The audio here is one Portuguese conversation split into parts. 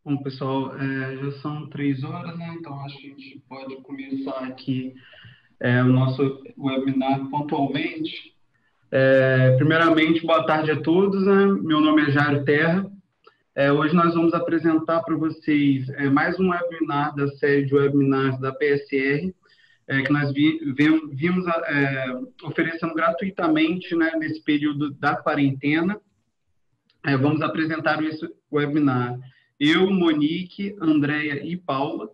Bom, pessoal, já são 3 horas, né? Então acho que a gente pode começar aqui o nosso webinar pontualmente. Primeiramente, boa tarde a todos, né? Meu nome é Jairo Terra. Hoje nós vamos apresentar para vocês mais um webinar da série de webinars da PSR, que nós vimos oferecendo gratuitamente, né, nesse período da quarentena. Vamos apresentar esse webinar. Eu, Monique, Andréia e Paula.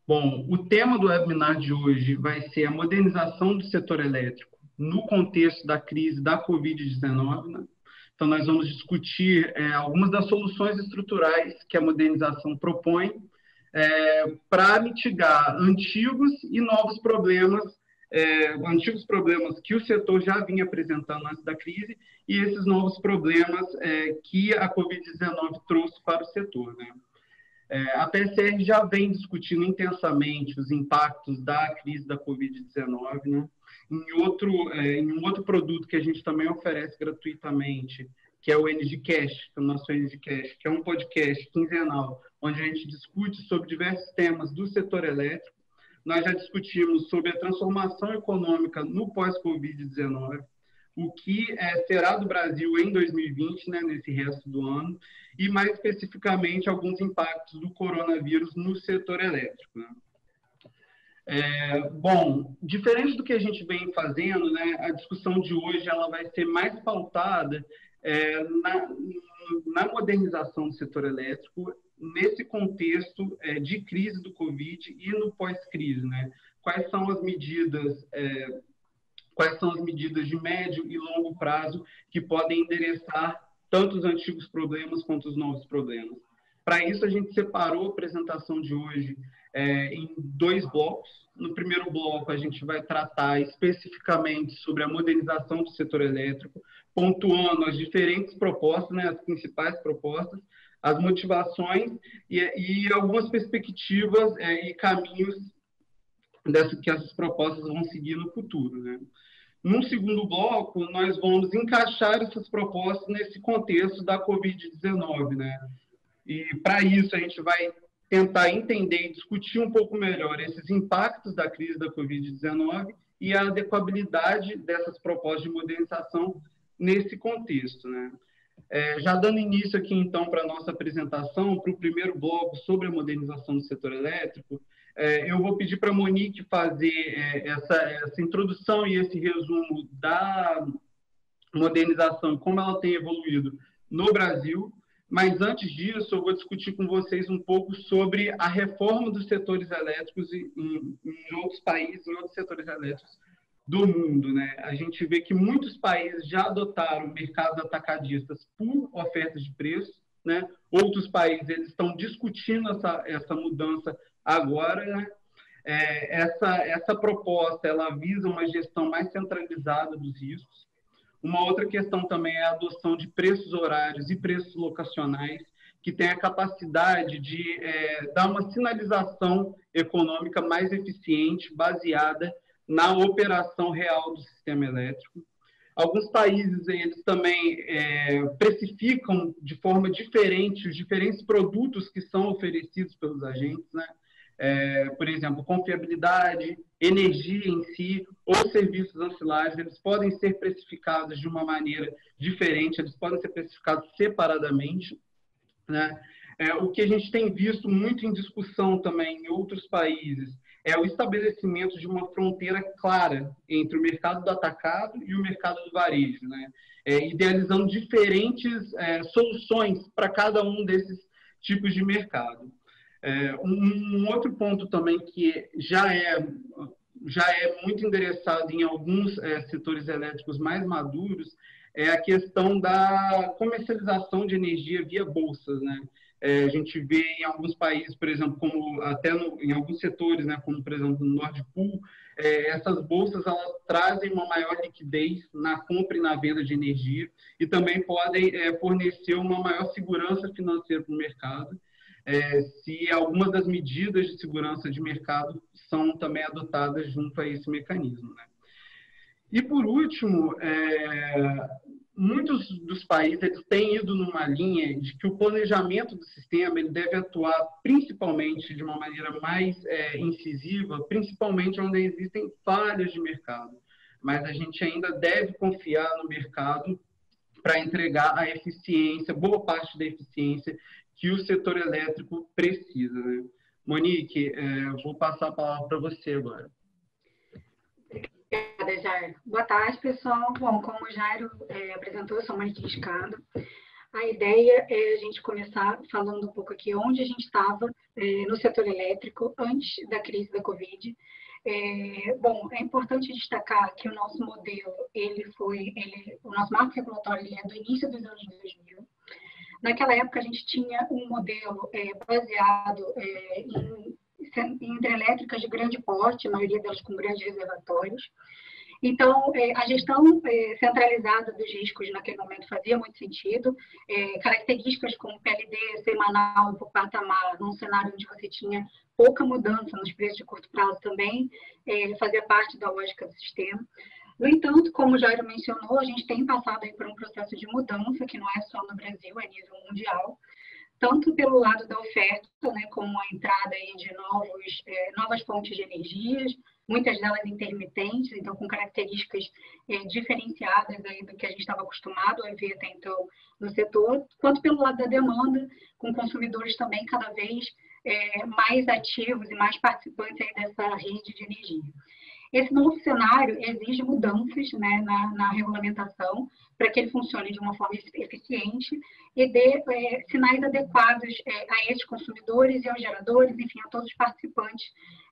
Bom, o tema do webinar de hoje vai ser a modernização do setor elétrico no contexto da crise da Covid-19, né? Então, nós vamos discutir algumas das soluções estruturais que a modernização propõe para mitigar antigos e novos problemas, antigos problemas que o setor já vinha apresentando antes da crise e esses novos problemas que a Covid-19 trouxe para o setor, né? A PSR já vem discutindo intensamente os impactos da crise da Covid-19, né? Em um outro produto que a gente também oferece gratuitamente, que é o EnergyCast, o nosso EnergyCast, que é um podcast quinzenal, onde a gente discute sobre diversos temas do setor elétrico. Nós já discutimos sobre a transformação econômica no pós-Covid-19, o que será do Brasil em 2020, né, nesse resto do ano, e mais especificamente alguns impactos do coronavírus no setor elétrico, né? Bom, diferente do que a gente vem fazendo, né, a discussão de hoje ela vai ser mais pautada na modernização do setor elétrico, nesse contexto de crise do Covid e no pós-crise, né? Quais são as medidas de médio e longo prazo que podem endereçar tanto os antigos problemas quanto os novos problemas. Para isso, a gente separou a apresentação de hoje em dois blocos. No primeiro bloco, a gente vai tratar especificamente sobre a modernização do setor elétrico, pontuando as diferentes propostas, né, as principais propostas, as motivações e algumas perspectivas e caminhos que essas propostas vão seguir no futuro, né? Num segundo bloco, nós vamos encaixar essas propostas nesse contexto da Covid-19, né? E para isso a gente vai tentar entender e discutir um pouco melhor esses impactos da crise da Covid-19 e a adequabilidade dessas propostas de modernização nesse contexto, né? Já dando início aqui, então, para a nossa apresentação, para o primeiro bloco sobre a modernização do setor elétrico, eu vou pedir para a Monique fazer essa introdução e esse resumo da modernização, como ela tem evoluído no Brasil. Mas antes disso, eu vou discutir com vocês um pouco sobre a reforma dos setores elétricos em outros países, em outros setores elétricos do mundo, né? A gente vê que muitos países já adotaram mercados atacadistas por ofertas de preço, né? Outros países eles estão discutindo essa mudança agora, né? Essa proposta ela visa uma gestão mais centralizada dos riscos. Uma outra questão também é a adoção de preços horários e preços locacionais, que tem a capacidade de dar uma sinalização econômica mais eficiente, baseada na operação real do sistema elétrico. Alguns países eles também precificam de forma diferente os diferentes produtos que são oferecidos pelos agentes, né? Por exemplo, confiabilidade, energia em si ou serviços ancilares, eles podem ser precificados de uma maneira diferente, eles podem ser precificados separadamente, né? O que a gente tem visto muito em discussão também em outros países é o estabelecimento de uma fronteira clara entre o mercado do atacado e o mercado do varejo, né? Idealizando diferentes soluções para cada um desses tipos de mercado. Um outro ponto também que já é muito endereçado em alguns setores elétricos mais maduros é a questão da comercialização de energia via bolsas, né? A gente vê em alguns países, por exemplo, como em alguns setores, né, como por exemplo no Nord Pool, essas bolsas elas trazem uma maior liquidez na compra e na venda de energia e também podem fornecer uma maior segurança financeira para o mercado, se algumas das medidas de segurança de mercado são também adotadas junto a esse mecanismo, né? E, por último, muitos dos países eles têm ido numa linha de que o planejamento do sistema ele deve atuar principalmente de uma maneira mais incisiva, principalmente onde existem falhas de mercado. Mas a gente ainda deve confiar no mercado para entregar a eficiência, boa parte da eficiência que o setor elétrico precisa, né? Monique, vou passar a palavra para você agora. Obrigada, Jairo. Boa tarde, pessoal. Bom, como o Jairo apresentou, eu sou Monique Riscado. A ideia é a gente começar falando um pouco aqui onde a gente estava no setor elétrico antes da crise da Covid. Bom, é importante destacar que o nosso modelo, o nosso marco regulatório ele é do início dos anos 2000. Naquela época, a gente tinha um modelo baseado em hidrelétricas de grande porte, a maioria delas com grandes reservatórios. Então, a gestão centralizada dos riscos naquele momento fazia muito sentido. Características como PLD semanal por patamar, num cenário onde você tinha pouca mudança nos preços de curto prazo também, fazia parte da lógica do sistema. No entanto, como o Jairo mencionou, a gente tem passado aí por um processo de mudança, que não é só no Brasil, é a nível mundial, tanto pelo lado da oferta, né, como a entrada aí de novas fontes de energias, muitas delas intermitentes, então com características diferenciadas aí do que a gente estava acostumado a ver até então no setor, quanto pelo lado da demanda, com consumidores também cada vez mais ativos e mais participantes aí dessa rede de energia. Esse novo cenário exige mudanças, né, na regulamentação para que ele funcione de uma forma eficiente e dê sinais adequados a esses consumidores e aos geradores, enfim, a todos os participantes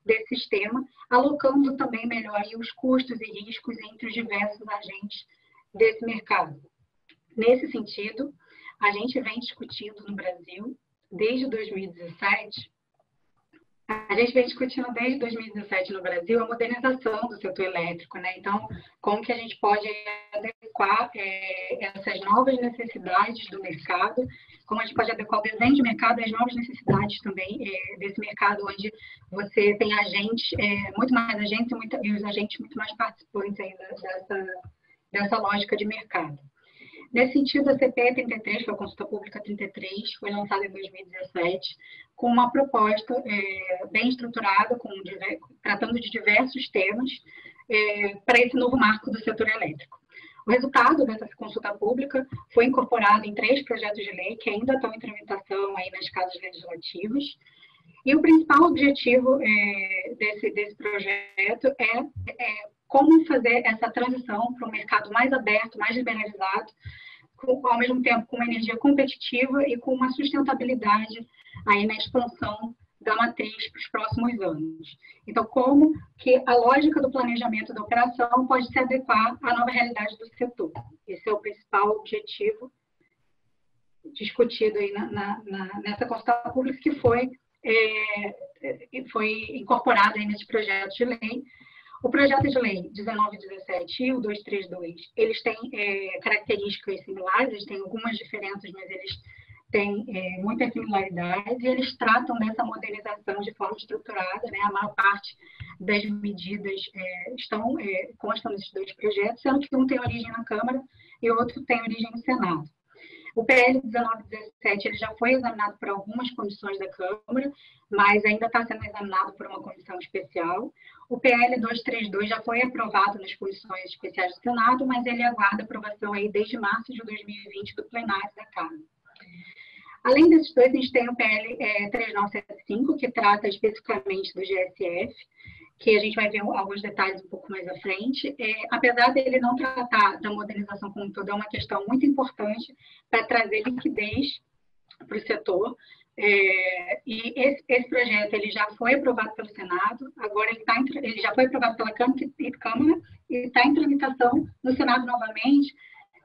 desse sistema, alocando também melhor aí os custos e riscos entre os diversos agentes desse mercado. Nesse sentido, a gente vem discutindo no Brasil, desde 2017, no Brasil a modernização do setor elétrico, né? Então, como que a gente pode adequar essas novas necessidades do mercado, como a gente pode adequar o desenho de mercado às novas necessidades também desse mercado, onde você tem agentes, muito mais agentes e os agentes muito mais participantes aí dessa lógica de mercado. Nesse sentido, a CP 33, que é a Consulta Pública 33, foi lançada em 2017, com uma proposta bem estruturada, tratando de diversos temas, para esse novo marco do setor elétrico. O resultado dessa consulta pública foi incorporado em 3 projetos de lei que ainda estão em tramitação aí nas casas legislativas. E o principal objetivo desse projeto é como fazer essa transição para um mercado mais aberto, mais liberalizado, ao mesmo tempo com uma energia competitiva e com uma sustentabilidade aí na expansão da matriz para os próximos anos. Então, como que a lógica do planejamento da operação pode se adequar à nova realidade do setor. Esse é o principal objetivo discutido aí nessa consulta pública que foi incorporado aí nesse projeto de lei. O projeto de lei 1917 e o 232, eles têm características similares, eles têm algumas diferenças, mas eles têm muita similaridade e eles tratam dessa modernização de forma estruturada, né? A maior parte das medidas constam nesses 2 projetos, sendo que um tem origem na Câmara e o outro tem origem no Senado. O PL 1917 ele já foi examinado por algumas comissões da Câmara, mas ainda está sendo examinado por uma comissão especial. O PL 232 já foi aprovado nas comissões especiais do Senado, mas ele aguarda aprovação aí desde março de 2020 do plenário da Casa. Além desses 2, a gente tem o PL 3975, que trata especificamente do GSF, que a gente vai ver alguns detalhes um pouco mais à frente. Apesar dele não tratar da modernização como um todo, é uma questão muito importante para trazer liquidez para o setor. E esse projeto ele já foi aprovado pelo Senado, agora ele já foi aprovado pela Câmara e está em tramitação no Senado novamente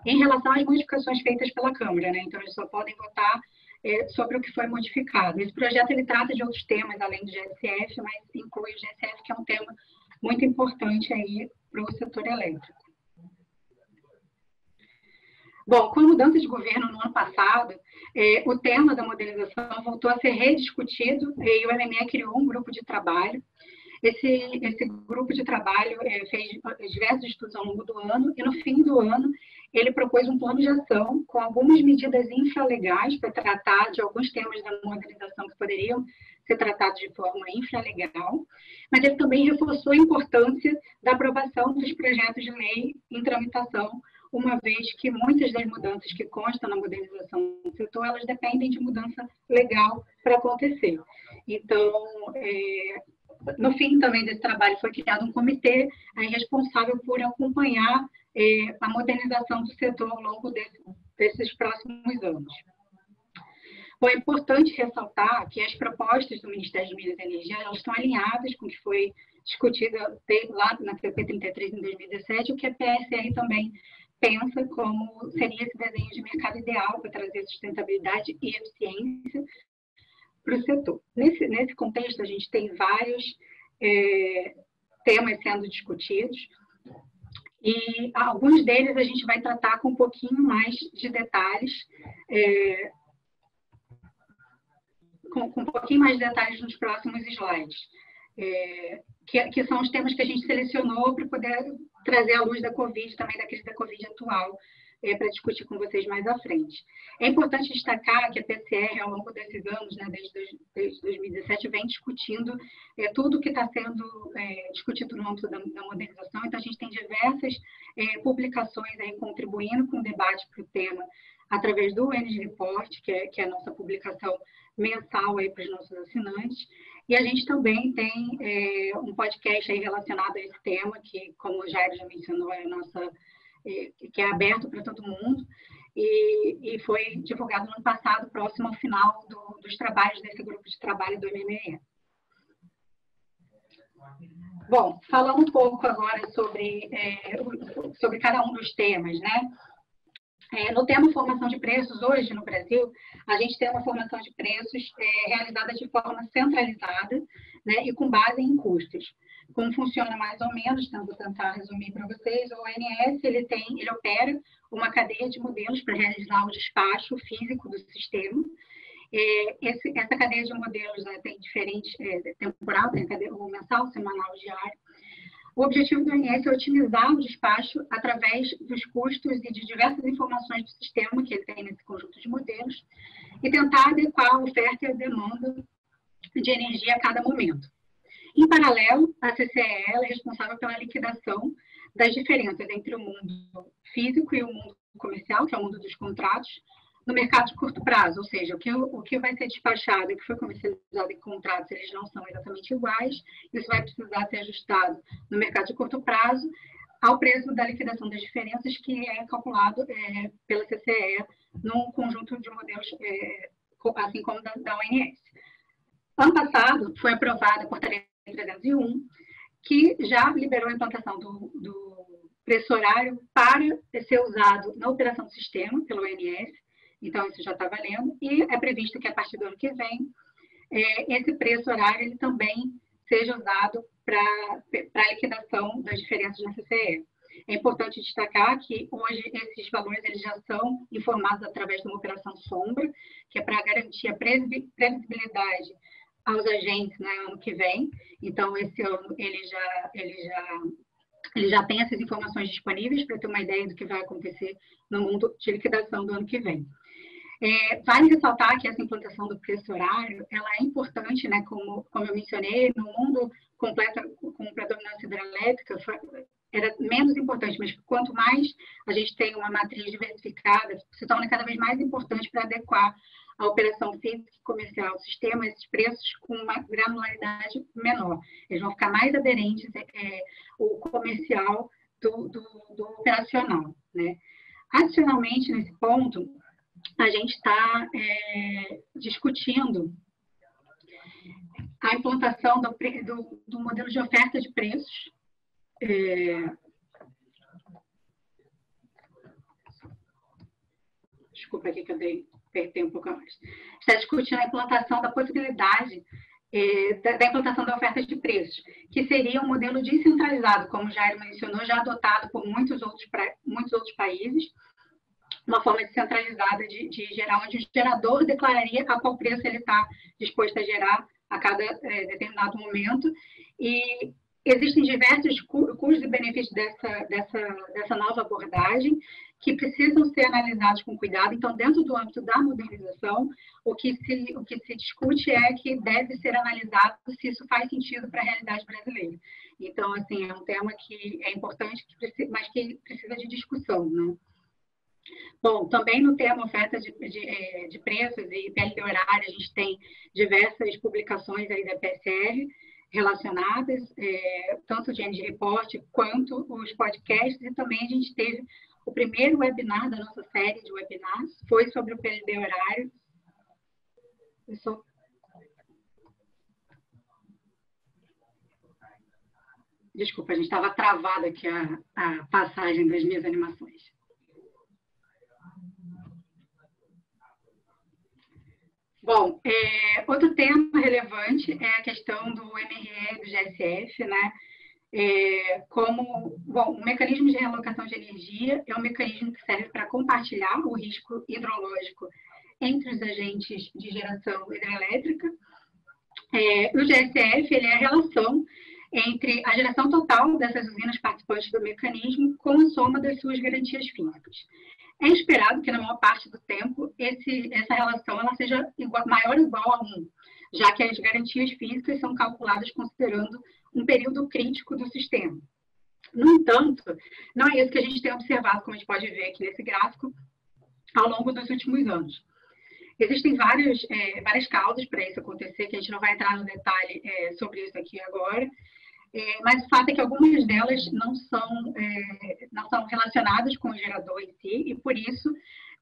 em relação às modificações feitas pela Câmara, né? Então, eles só podem votar sobre o que foi modificado. Esse projeto ele trata de outros temas, além do GSF, mas inclui o GSF, que é um tema muito importante aí para o setor elétrico. Bom, com a mudança de governo no ano passado, o tema da modernização voltou a ser rediscutido e o MME criou um grupo de trabalho. Esse grupo de trabalho fez diversos estudos ao longo do ano e, no fim do ano, ele propôs um plano de ação com algumas medidas infralegais para tratar de alguns temas da modernização que poderiam ser tratados de forma infralegal, mas ele também reforçou a importância da aprovação dos projetos de lei em tramitação, uma vez que muitas das mudanças que constam na modernização do setor, elas dependem de mudança legal para acontecer. Então, no fim também desse trabalho foi criado um comitê responsável por acompanhar a modernização do setor ao longo desses próximos anos. Bom, é importante ressaltar que as propostas do Ministério de Minas e Energia elas estão alinhadas com o que foi discutido lá na CP 33 em 2017, o que a PSR também pensa como seria esse desenho de mercado ideal para trazer sustentabilidade e eficiência para o setor. Nesse contexto, a gente tem vários temas sendo discutidos, e alguns deles a gente vai tratar com um pouquinho mais de detalhes, com um pouquinho mais de detalhes nos próximos slides, que são os temas que a gente selecionou para poder trazer à luz da Covid, também da crise da Covid atual, para discutir com vocês mais à frente. É importante destacar que a PCR, ao longo desses anos, né, desde 2017, vem discutindo tudo o que está sendo discutido no âmbito da modernização. Então, a gente tem diversas publicações aí contribuindo com o debate para o tema, através do Energy Report, que é a nossa publicação mensal aí para os nossos assinantes. E a gente também tem um podcast aí relacionado a esse tema, que, como o Jairo já mencionou, que é aberto para todo mundo, e foi divulgado no ano passado, próximo ao final dos trabalhos desse grupo de trabalho do MME. Bom, falando um pouco agora sobre cada um dos temas, né? No tema formação de preços, hoje no Brasil, a gente tem uma formação de preços realizada de forma centralizada, né, e com base em custos. Como funciona mais ou menos, então vou tentar resumir para vocês, o ONS ele opera uma cadeia de modelos para realizar o despacho físico do sistema. Essa cadeia de modelos, né, tem diferentes temporal, tem o mensal, semanal, diário. O objetivo do ONS é otimizar o despacho através dos custos e de diversas informações do sistema que ele tem nesse conjunto de modelos e tentar adequar a oferta e a demanda de energia a cada momento. Em paralelo, a CCE é responsável pela liquidação das diferenças entre o mundo físico e o mundo comercial, que é o mundo dos contratos, no mercado de curto prazo, ou seja, o que vai ser despachado e o que foi comercializado em contratos, eles não são exatamente iguais, isso vai precisar ser ajustado no mercado de curto prazo ao preço da liquidação das diferenças, que é calculado pela CCE num conjunto de modelos, assim como da ONS. Ano passado, foi aprovada a Portaria 301, que já liberou a implantação do preço horário para ser usado na operação do sistema pelo ONS. Então, isso já está valendo, e é previsto que, a partir do ano que vem, esse preço horário ele também seja usado para a liquidação das diferenças na CCE. É importante destacar que, hoje, esses valores eles já são informados através de uma operação sombra, que é para garantir a previsibilidade aos agentes no ano que vem. Então, esse ano, ele já tem essas informações disponíveis para ter uma ideia do que vai acontecer no mundo de liquidação do ano que vem. Vale ressaltar que essa implantação do preço horário, ela é importante, né, como eu mencionei, no mundo completo com predominância hidrelétrica, era menos importante, mas quanto mais a gente tem uma matriz diversificada, se torna cada vez mais importante para adequar a operação física e comercial do sistema, esses preços com uma granularidade menor. Eles vão ficar mais aderentes o comercial do operacional, né? Adicionalmente, nesse ponto, a gente está discutindo a implantação do modelo de oferta de preços. Desculpa aqui que eu apertei um pouco mais. Está discutindo a implantação da possibilidade da implantação da oferta de preços, que seria um modelo descentralizado, como o Jairo mencionou, já adotado por muitos outros países, uma forma descentralizada de gerar, onde o gerador declararia a qual preço ele está disposto a gerar a cada determinado momento, e existem diversos custos e benefícios dessa nova abordagem que precisam ser analisados com cuidado. Então, dentro do âmbito da modernização, o que se discute é que deve ser analisado se isso faz sentido para a realidade brasileira. Então, assim, é um tema que é importante, mas que precisa de discussão, né? Bom, também no tema oferta de preços e PLD horária, a gente tem diversas publicações aí da PSR relacionadas, tanto o Energy Report quanto os podcasts, e também a gente teve o primeiro webinar da nossa série de webinars, foi sobre o PLD horário. Desculpa, a gente estava travada aqui a passagem das minhas animações. Bom, outro tema relevante é a questão do MRE do GSF, né? O mecanismo de realocação de energia é um mecanismo que serve para compartilhar o risco hidrológico entre os agentes de geração hidrelétrica. O GSF ele é a relação entre a geração total dessas usinas participantes do mecanismo com a soma das suas garantias físicas. É esperado que, na maior parte do tempo, essa relação ela seja maior ou igual a 1, já que as garantias físicas são calculadas considerando um período crítico do sistema. No entanto, não é isso que a gente tem observado, como a gente pode ver aqui nesse gráfico, ao longo dos últimos anos. Existem várias causas para isso acontecer, que a gente não vai entrar no detalhe sobre isso aqui agora, mas o fato é que algumas delas não são relacionadas com o gerador em si, e por isso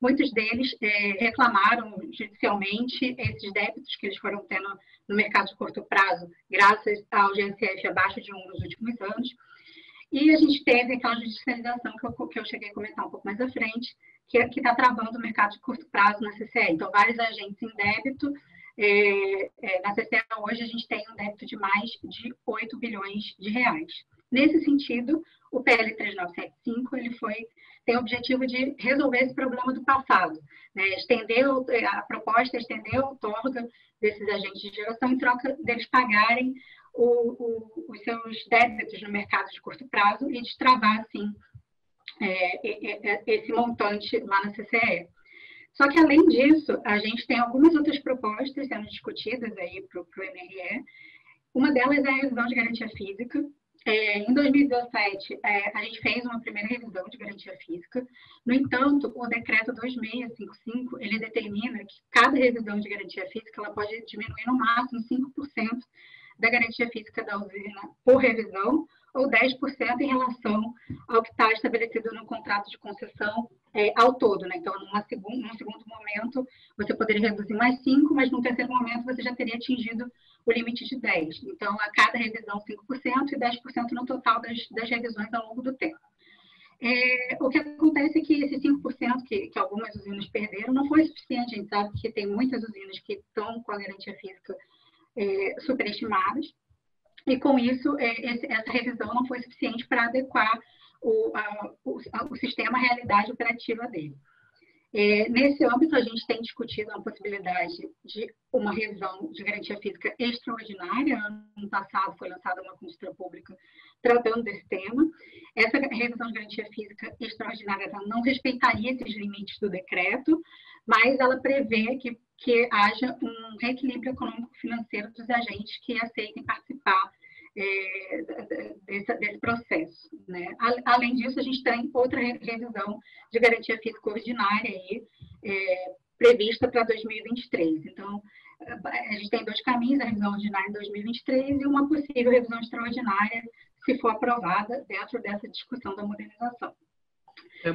muitos deles reclamaram judicialmente esses débitos que eles foram tendo no mercado de curto prazo, graças ao GSF abaixo de 1 nos últimos anos. E a gente teve aquela judicialização que eu cheguei a comentar um pouco mais à frente, que está travando o mercado de curto prazo na CCE. Então, vários agentes em débito. Na CCE hoje a gente tem um débito de mais de 8 bilhões de reais. Nesse sentido, o PL 3975 tem o objetivo de resolver esse problema do passado, né? A proposta é estender a outorga desses agentes de geração em troca deles pagarem os seus débitos no mercado de curto prazo e destravar, assim, esse montante lá na CCE. Só que, além disso, a gente tem algumas outras propostas sendo discutidas aí para o MRE. Uma delas é a revisão de garantia física. Em 2017, a gente fez uma primeira revisão de garantia física. No entanto, o decreto 2655, ele determina que cada revisão de garantia física ela pode diminuir no máximo 5% da garantia física da usina por revisão, ou 10% em relação ao que está estabelecido no contrato de concessão ao todo, né? Então, num segundo momento, você poderia reduzir mais 5%, mas no terceiro momento você já teria atingido o limite de 10%. Então, a cada revisão, 5% e 10% no total das revisões ao longo do tempo. O que acontece é que esse 5% que algumas usinas perderam não foi suficiente. A gente sabe que tem muitas usinas que estão com a garantia física superestimadas. E, com isso, essa revisão não foi suficiente para adequar o sistema à realidade operativa dele. Nesse âmbito, a gente tem discutido a possibilidade de uma revisão de garantia física extraordinária. Ano passado foi lançada uma consulta pública tratando desse tema. Essa revisão de garantia física extraordinária não respeitaria esses limites do decreto, mas ela prevê que haja um reequilíbrio econômico-financeiro dos agentes que aceitem participar desse processo, né? Além disso, a gente tem outra revisão de garantia física ordinária aí, prevista para 2023. Então, a gente tem 2 caminhos, a revisão ordinária em 2023 e uma possível revisão extraordinária, se for aprovada, dentro dessa discussão da modernização.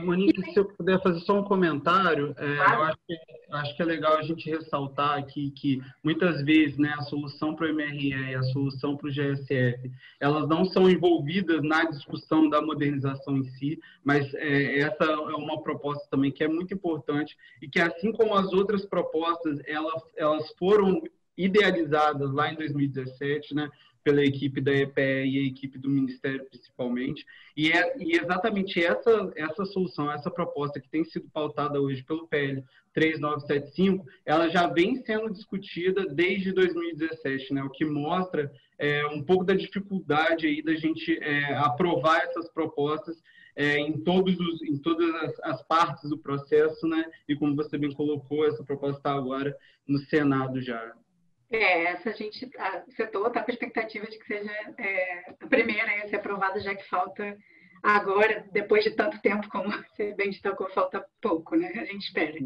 Monique, se eu puder fazer só um comentário, eu acho que é legal a gente ressaltar aqui que muitas vezes, né, a solução para o MRE e a solução para o GSF, elas não são envolvidas na discussão da modernização em si, mas essa é uma proposta também que é muito importante e que, assim como as outras propostas, elas foram idealizadas lá em 2017, né, pela equipe da EPE e a equipe do Ministério, principalmente. E exatamente essa solução, essa proposta que tem sido pautada hoje pelo PL 3975, ela já vem sendo discutida desde 2017, né? O que mostra um pouco da dificuldade aí da gente aprovar essas propostas em todas as partes do processo, né? E como você bem colocou, essa proposta está agora no Senado já. Essa o setor está com a expectativa de que seja a primeira a ser aprovada, já que falta agora, depois de tanto tempo, como você bem destacou, falta pouco, né? A gente espera.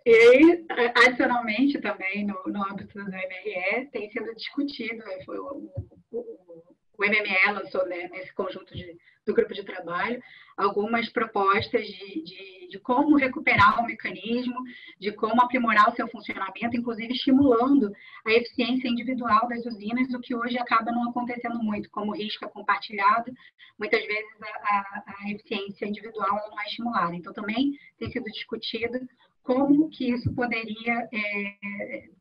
E, adicionalmente, também, no âmbito do MRE, tem sido discutido, o MME lançou, né, nesse conjunto do grupo de trabalho algumas propostas de como recuperar o mecanismo, de como aprimorar o seu funcionamento, inclusive estimulando a eficiência individual das usinas, o que hoje acaba não acontecendo muito, como risco é compartilhado, muitas vezes a eficiência individual não é estimulada. Então, também tem sido discutido como que isso poderia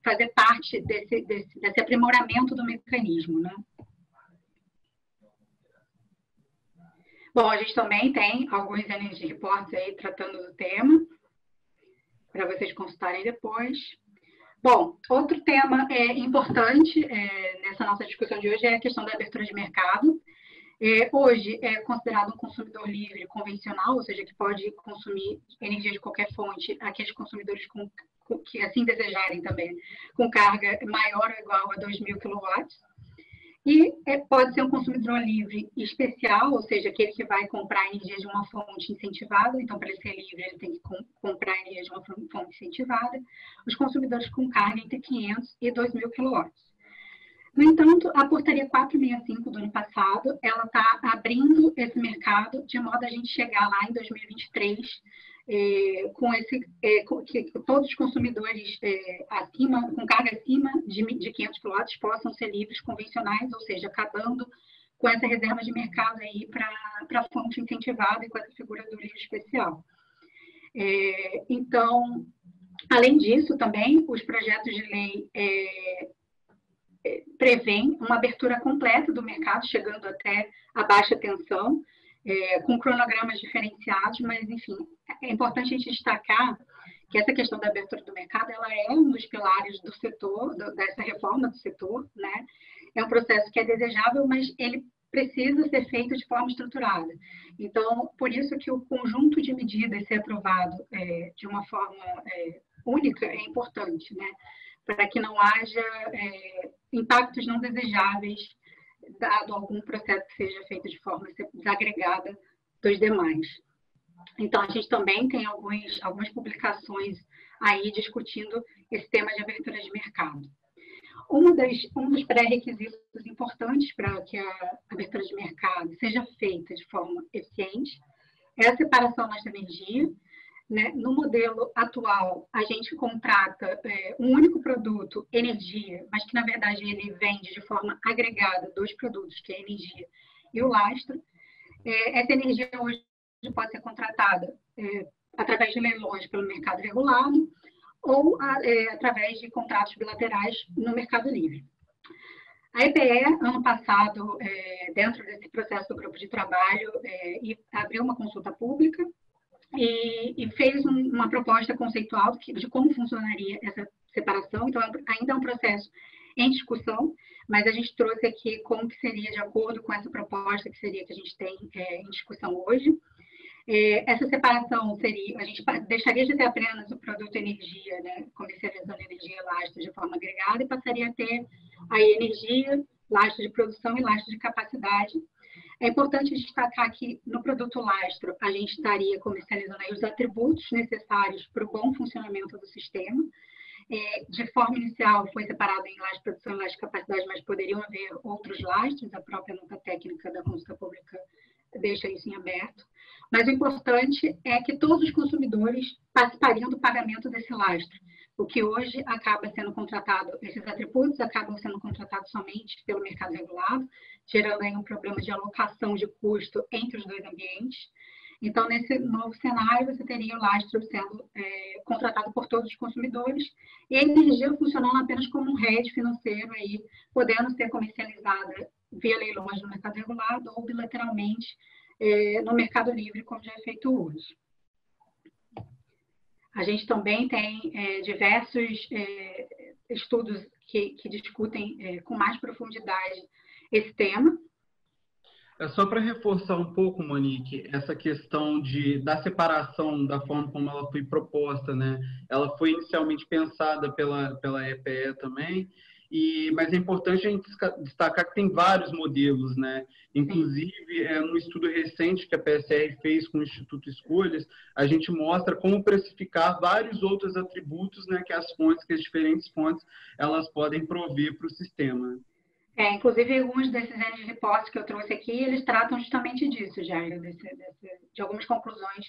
fazer parte desse aprimoramento do mecanismo, né? Bom, a gente também tem alguns Energy Reports aí tratando do tema, para vocês consultarem depois. Bom, outro tema importante nessa nossa discussão de hoje é a questão da abertura de mercado. Hoje é considerado um consumidor livre convencional, ou seja, que pode consumir energia de qualquer fonte, aqueles consumidores que assim desejarem também, com carga maior ou igual a 2.000 kW. E pode ser um consumidor livre especial, ou seja, aquele que vai comprar energia de uma fonte incentivada. Então, para ele ser livre, ele tem que comprar energia de uma fonte incentivada. Os consumidores com carga entre 500 e 2.000 kW. No entanto, a portaria 465 do ano passado, ela está abrindo esse mercado de modo a gente chegar lá em 2023 que todos os consumidores com carga acima de 500 kW possam ser livres convencionais, ou seja, acabando com essa reserva de mercado aí para a fonte incentivada e com essa figura do livre especial. Então, além disso, também, os projetos de lei prevêem uma abertura completa do mercado, chegando até a baixa tensão, com cronogramas diferenciados, mas, enfim, é importante a gente destacar que essa questão da abertura do mercado, ela é um dos pilares do setor, dessa reforma do setor, né? É um processo que é desejável, mas ele precisa ser feito de forma estruturada. Então, por isso que o conjunto de medidas ser aprovado de uma forma única é importante, né? Para que não haja impactos não desejáveis dado algum processo que seja feito de forma desagregada dos demais. Então, a gente também tem algumas publicações aí discutindo esse tema de abertura de mercado. Um dos pré-requisitos importantes para que a abertura de mercado seja feita de forma eficiente é a separação dessa energia. Né? No modelo atual, a gente contrata um único produto, energia, mas que, na verdade, ele vende de forma agregada dois produtos, que é a energia e o lastro. Essa energia hoje pode ser contratada através de leilões pelo mercado regulado ou através de contratos bilaterais no mercado livre. A EPE, ano passado, dentro desse processo do grupo de trabalho, abriu uma consulta pública e fez uma proposta conceitual de como funcionaria essa separação. Então, ainda é um processo em discussão, mas a gente trouxe aqui como que seria de acordo com essa proposta que a gente tem em discussão hoje. Essa separação seria, a gente deixaria de ter apenas o produto energia, né, comercializando energia e lastro de forma agregada, e passaria a ter aí energia, lastro de produção e lastro de capacidade. É importante destacar que no produto lastro a gente estaria comercializando aí os atributos necessários para o bom funcionamento do sistema. De forma inicial foi separado em lastro de produção e lastro de capacidade, mas poderiam haver outros lastros, a própria nota técnica da consulta pública deixa isso em aberto. Mas o importante é que todos os consumidores participariam do pagamento desse lastro, o que hoje acaba sendo contratado, esses atributos acabam sendo contratados somente pelo mercado regulado, gerando aí um problema de alocação de custo entre os dois ambientes. Então, nesse novo cenário, você teria o lastro sendo contratado por todos os consumidores e a energia funcionando apenas como um hedge financeiro, aí, podendo ser comercializada via leilões no mercado regulado ou bilateralmente no mercado livre, como já é feito hoje. A gente também tem diversos estudos que discutem com mais profundidade esse tema. É só para reforçar um pouco, Monique, essa questão da separação da forma como ela foi proposta, né? Ela foi inicialmente pensada pela EPE também, mas é importante a gente destacar que tem vários modelos, né? Inclusive, no estudo recente que a PSR fez com o Instituto Escolhas, a gente mostra como precificar vários outros atributos, né, que as diferentes fontes, elas podem prover para o sistema. Inclusive, alguns desses reportes que eu trouxe aqui, eles tratam justamente disso, Jair, de algumas conclusões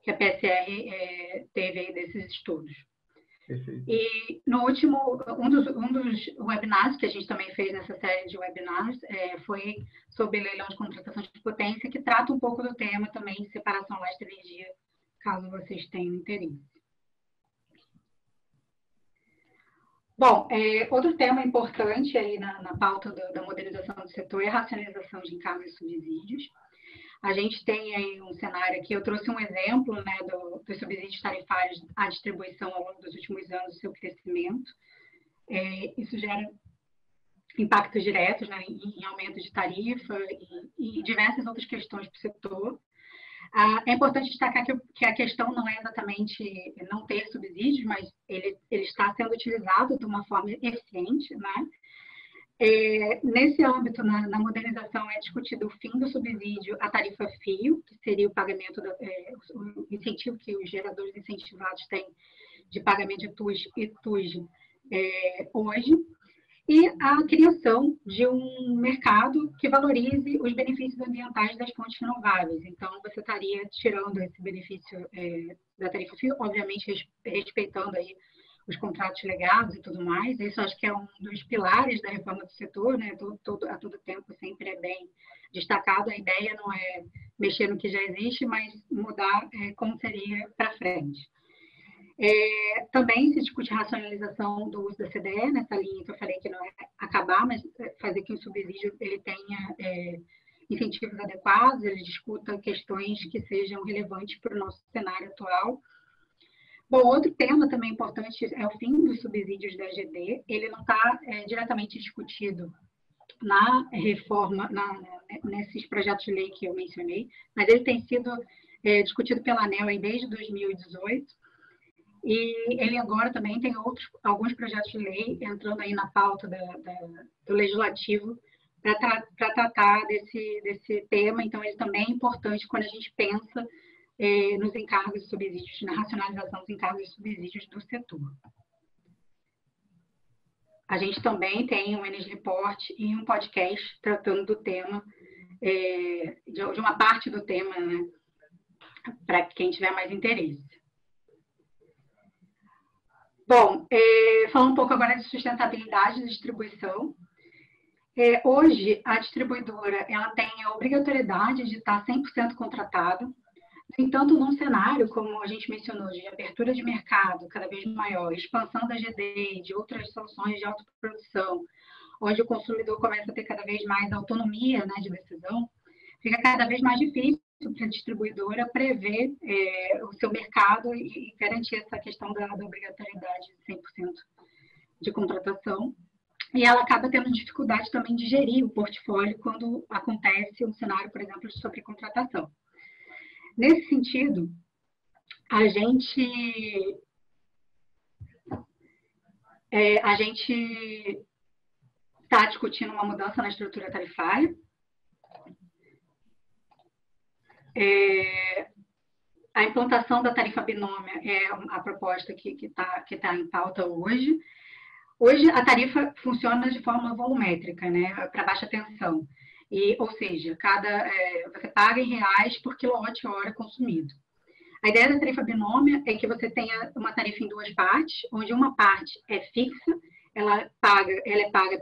que a PSR teve aí desses estudos. Perfeito. E no último, um dos webinars que a gente também fez nessa série de webinars foi sobre leilão de contratação de potência, que trata um pouco do tema também de separação lastro-energia, caso vocês tenham interesse. Bom, outro tema importante aí na pauta da modernização do setor é a racionalização de encargos e subsídios. A gente tem aí um cenário aqui, eu trouxe um exemplo, né, dos subsídios tarifários à distribuição ao longo dos últimos anos, do seu crescimento. Isso gera impactos diretos, né, em aumento de tarifa e diversas outras questões para o setor. É importante destacar que a questão não é exatamente não ter subsídios, mas ele está sendo utilizado de uma forma eficiente, né? Nesse âmbito, na modernização, é discutido o fim do subsídio à tarifa fio, que seria o pagamento, o incentivo que os geradores incentivados têm de pagamento de TUS e TUJ hoje, e a criação de um mercado que valorize os benefícios ambientais das fontes renováveis. Então, você estaria tirando esse benefício da tarifa fio, obviamente respeitando aí os contratos legados e tudo mais. Isso acho que é um dos pilares da reforma do setor, né? A todo tempo sempre é bem destacado. A ideia não é mexer no que já existe, mas mudar como seria para frente. Também se discute racionalização do uso da CDE, nessa linha que eu falei que não é acabar, mas fazer que o subsídio ele tenha incentivos adequados, ele discuta questões que sejam relevantes para o nosso cenário atual. Bom, outro tema também importante é o fim dos subsídios da AGD. Ele não está diretamente discutido na reforma, nesses projetos de lei que eu mencionei, mas ele tem sido discutido pela ANEEL desde 2018. E ele agora também tem alguns projetos de lei entrando aí na pauta do legislativo para tratar desse tema. Então, ele também é importante quando a gente pensa nos encargos e subsídios, na racionalização dos encargos e subsídios do setor. A gente também tem um Energy Report e um podcast tratando do tema, de uma parte do tema, né, para quem tiver mais interesse. Bom, falando um pouco agora de sustentabilidade da distribuição. Hoje, a distribuidora ela tem a obrigatoriedade de estar 100% contratada. No entanto, num cenário, como a gente mencionou, de abertura de mercado cada vez maior, expansão da GD, de outras soluções de autoprodução, onde o consumidor começa a ter cada vez mais autonomia, né, de decisão, fica cada vez mais difícil para a distribuidora prever o seu mercado e garantir essa questão da obrigatoriedade de 100% de contratação. E ela acaba tendo dificuldade também de gerir o portfólio quando acontece um cenário, por exemplo, de sobrecontratação. Nesse sentido, a gente está discutindo uma mudança na estrutura tarifária. A implantação da tarifa binômia é a proposta que tá em pauta hoje. Hoje, a tarifa funciona de forma volumétrica, né, para baixa tensão. Ou seja, você paga em reais por quilowatt-hora consumido. A ideia da tarifa binômia é que você tenha uma tarifa em duas partes, onde uma parte é fixa, ela é paga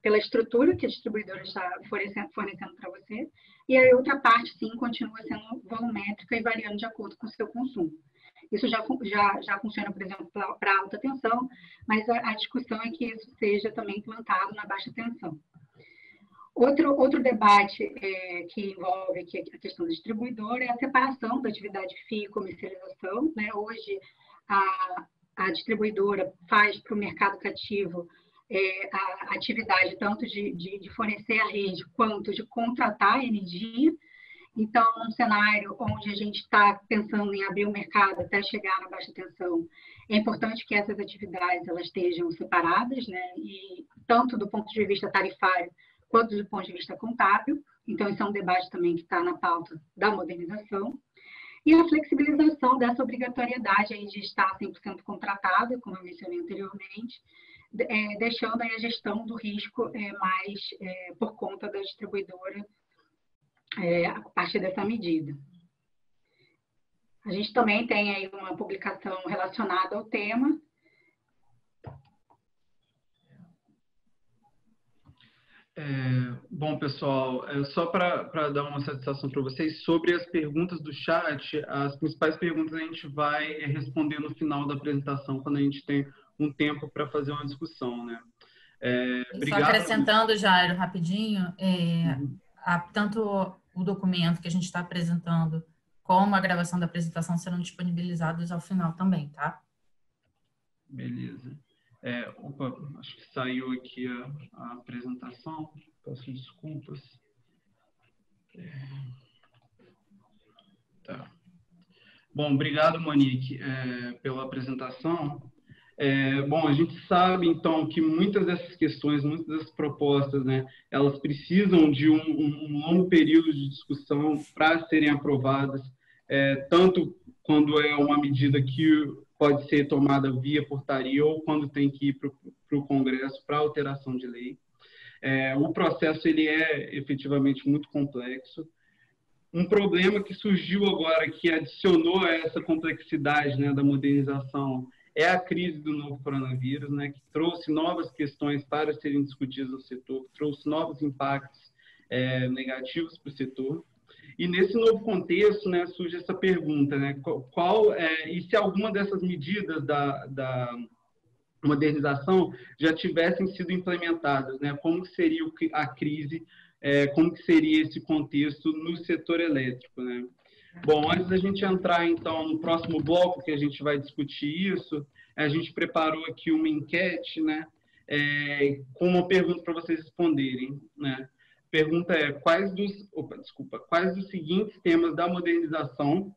pela estrutura que a distribuidora está fornecendo para você, e a outra parte, sim, continua sendo volumétrica e variando de acordo com o seu consumo. Isso já funciona, por exemplo, para alta tensão, mas a discussão é que isso seja também implantado na baixa tensão. Outro debate que envolve a questão da distribuidora é a separação da atividade FII e comercialização, né? Hoje, a distribuidora faz para o mercado cativo a atividade tanto de fornecer a rede quanto de contratar a energia. Então, num cenário onde a gente está pensando em abrir o mercado até chegar na baixa tensão, é importante que essas atividades elas estejam separadas, né? E tanto do ponto de vista tarifário quanto do ponto de vista contábil. Então, isso é um debate também que está na pauta da modernização. E a flexibilização dessa obrigatoriedade aí de estar 100% contratado, como eu mencionei anteriormente, deixando aí a gestão do risco mais por conta da distribuidora a partir dessa medida. A gente também tem aí uma publicação relacionada ao tema. Bom, pessoal, só para dar uma satisfação para vocês, sobre as perguntas do chat, as principais perguntas a gente vai responder no final da apresentação, quando a gente tem um tempo para fazer uma discussão, né? Obrigado. Só acrescentando, Jairo, rapidinho, tanto o documento que a gente está apresentando como a gravação da apresentação serão disponibilizados ao final também, tá? Beleza. Opa, acho que saiu aqui a apresentação. Peço desculpas. Tá. Bom, obrigado, Monique, pela apresentação. Bom, a gente sabe, então, que muitas dessas questões, muitas dessas propostas, né, elas precisam de um longo período de discussão para serem aprovadas, tanto quando é uma medida que pode ser tomada via portaria ou quando tem que ir para o Congresso para alteração de lei. O processo ele é efetivamente muito complexo. Um problema que surgiu agora, que adicionou a essa complexidade, né, da modernização, é a crise do novo coronavírus, né, que trouxe novas questões para serem discutidas no setor, trouxe novos impactos negativos para o setor. E nesse novo contexto, né, surge essa pergunta, né, e se alguma dessas medidas da modernização já tivessem sido implementadas, né, como seria a crise, como que seria esse contexto no setor elétrico, né? Bom, antes da gente entrar, então, no próximo bloco, que a gente vai discutir isso, a gente preparou aqui uma enquete, né, com uma pergunta para vocês responderem, né? A pergunta é, quais dos seguintes temas da modernização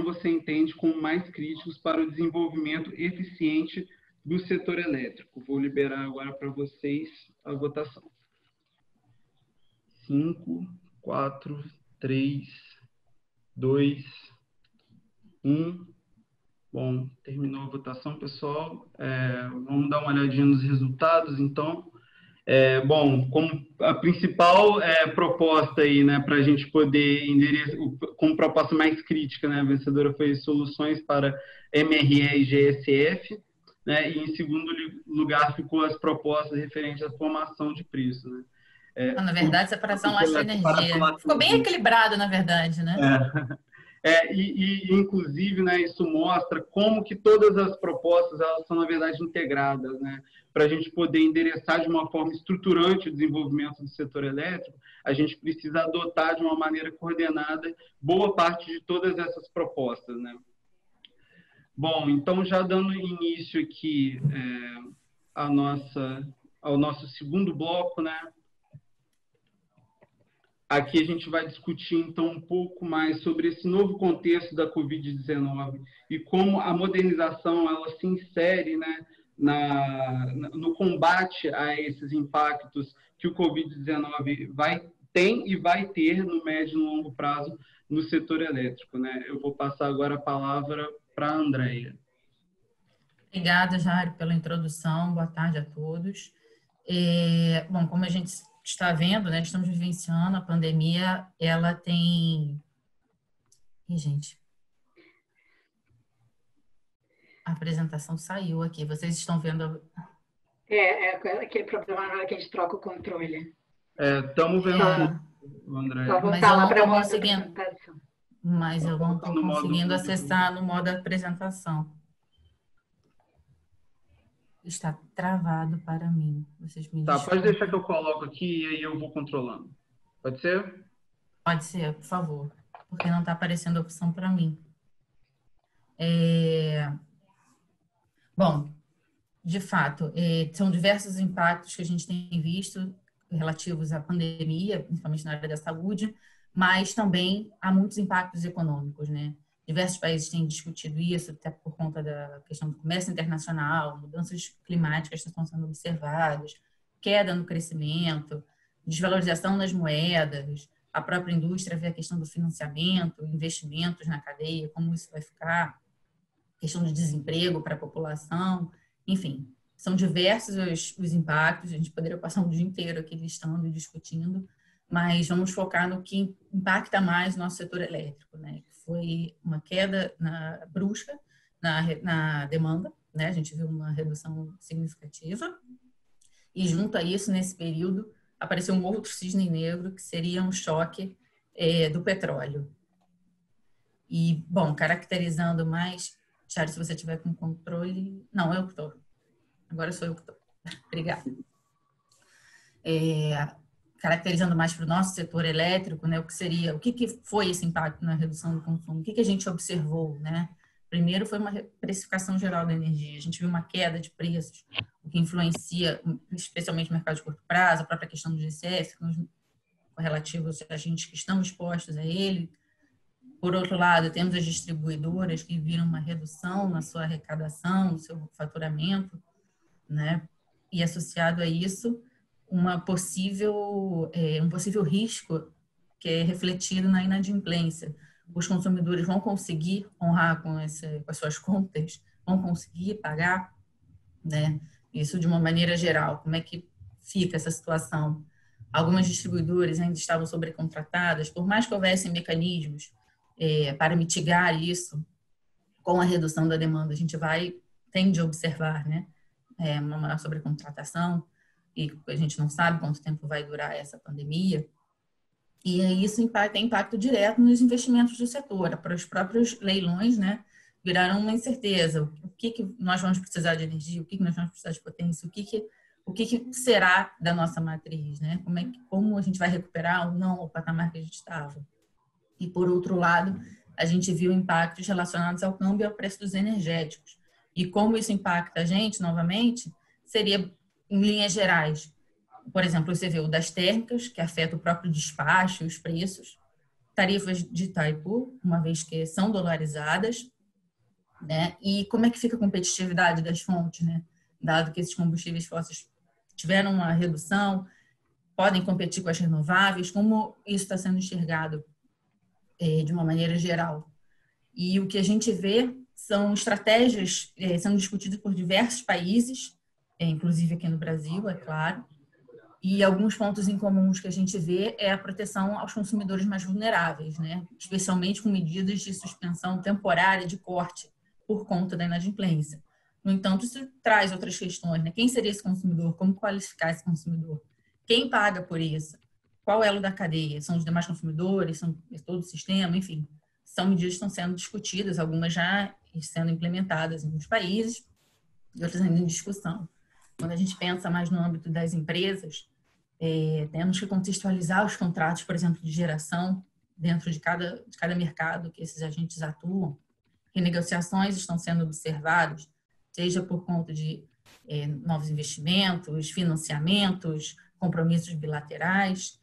você entende como mais críticos para o desenvolvimento eficiente do setor elétrico? Vou liberar agora para vocês a votação. 5, 4, 3, 2, 1. Bom, terminou a votação, pessoal. Vamos dar uma olhadinha nos resultados, então. Bom, como a principal proposta aí, né, para a gente poder endereçar, como proposta mais crítica, né, a vencedora foi soluções para MRE e GSF, né, e em segundo lugar ficou as propostas referentes à formação de preço, né. Na verdade, separação lógica de energia. Ficou bem equilibrado, na verdade, né? Inclusive, né, isso mostra como que todas as propostas elas são, na verdade, integradas, né? Para a gente poder endereçar de uma forma estruturante o desenvolvimento do setor elétrico, a gente precisa adotar de uma maneira coordenada boa parte de todas essas propostas, né? Bom, então, já dando início aqui ao nosso segundo bloco, né? Aqui a gente vai discutir, então, um pouco mais sobre esse novo contexto da Covid-19 e como a modernização ela se insere, né, no combate a esses impactos que o Covid-19 tem e vai ter no médio e no longo prazo no setor elétrico, né? Eu vou passar agora a palavra para a Andréia. Obrigada, Jairo, pela introdução. Boa tarde a todos. Bom, como a gente está vendo, né, estamos vivenciando a pandemia, ela tem... Ih, gente. A apresentação saiu aqui. Vocês estão vendo? É aquele problema na hora que a gente troca o controle. Estamos vendo tudo, André. Só Mas voltar eu lá não para estou a conseguindo. apresentação. Mas eu não estou conseguindo modo... acessar no modo apresentação. Está travado para mim. Vocês me Tá, desculpem. pode deixar que eu coloco aqui e aí eu vou controlando. Pode ser? Pode ser, por favor. Porque não está aparecendo a opção para mim. Bom, de fato, são diversos impactos que a gente tem visto relativos à pandemia, principalmente na área da saúde, mas também há muitos impactos econômicos, né? Diversos países têm discutido isso, até por conta da questão do comércio internacional, mudanças climáticas que estão sendo observadas, queda no crescimento, desvalorização das moedas, a própria indústria vê a questão do financiamento, investimentos na cadeia, como isso vai ficar, questão de desemprego para a população, enfim, são diversos os impactos, a gente poderia passar um dia inteiro aqui listando e discutindo, mas vamos focar no que impacta mais o nosso setor elétrico, né? Foi uma queda brusca na demanda, né? A gente viu uma redução significativa e junto a isso, nesse período, apareceu um outro cisne negro, que seria um choque do petróleo. E, bom, caracterizando mais... Chário, se você tiver com controle... Não, eu que estou. Agora sou eu que estou. Obrigada. Caracterizando mais para o nosso setor elétrico, né, o que foi esse impacto na redução do consumo? O que a gente observou, né? Primeiro foi uma precificação geral da energia. A gente viu uma queda de preços, o que influencia especialmente o mercado de curto prazo, a própria questão do GCF, relativos a agentes que estão expostos a ele. Por outro lado, temos as distribuidoras que viram uma redução na sua arrecadação, no seu faturamento, né? E associado a isso, um possível risco que é refletido na inadimplência. Os consumidores vão conseguir honrar com as suas contas, vão conseguir pagar, né? Isso de uma maneira geral. Como é que fica essa situação? Algumas distribuidoras ainda estavam sobrecontratadas, por mais que houvessem mecanismos para mitigar isso, com a redução da demanda, a gente tende a observar, né? Uma maior sobrecontratação, e a gente não sabe quanto tempo vai durar essa pandemia, e isso tem impacto direto nos investimentos do setor. Para os próprios leilões, né, viraram uma incerteza. O que nós vamos precisar de energia, o que nós vamos precisar de potência, o que será da nossa matriz, né? Como a gente vai recuperar ou não o patamar que a gente estava. E, por outro lado, a gente viu impactos relacionados ao câmbio e ao preço dos energéticos. E como isso impacta a gente, novamente, seria em linhas gerais. Por exemplo, você vê o das térmicas, que afeta o próprio despacho e os preços, tarifas de Itaipu, uma vez que são dolarizadas, né? E como é que fica a competitividade das fontes, né? Dado que esses combustíveis fósseis tiveram uma redução, podem competir com as renováveis, como isso está sendo enxergado de uma maneira geral. E o que a gente vê são estratégias sendo discutidas por diversos países, inclusive aqui no Brasil, é claro, e alguns pontos em comuns que a gente vê é a proteção aos consumidores mais vulneráveis, né? Especialmente com medidas de suspensão temporária de corte por conta da inadimplência. No entanto, isso traz outras questões, né? Quem seria esse consumidor? Como qualificar esse consumidor? Quem paga por isso? Qual é o elo da cadeia? São os demais consumidores? São todo o sistema? Enfim, são medidas que estão sendo discutidas, algumas já sendo implementadas em alguns países e outras ainda em discussão. Quando a gente pensa mais no âmbito das empresas, temos que contextualizar os contratos, por exemplo, de geração dentro de cada mercado que esses agentes atuam. Renegociações estão sendo observadas, seja por conta de novos investimentos, financiamentos, compromissos bilaterais.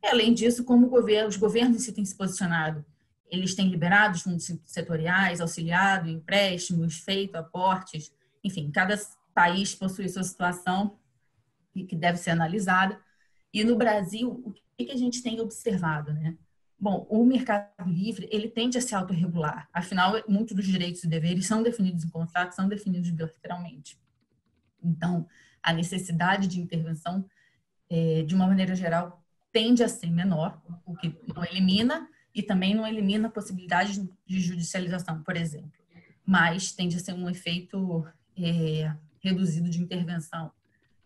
E, além disso, como os governos em si têm se posicionado. Eles têm liberado os fundos setoriais, auxiliado em empréstimos, feito aportes. Enfim, cada país possui sua situação e que deve ser analisada. E no Brasil, o que a gente tem observado, né? Bom, o mercado livre, ele tende a se autorregular. Afinal, muitos dos direitos e deveres são definidos em contrato, são definidos bilateralmente. Então, a necessidade de intervenção, de uma maneira geral, tende a ser menor, o que não elimina e também não elimina a possibilidade de judicialização, por exemplo. mas tende a ser um efeito reduzido de intervenção,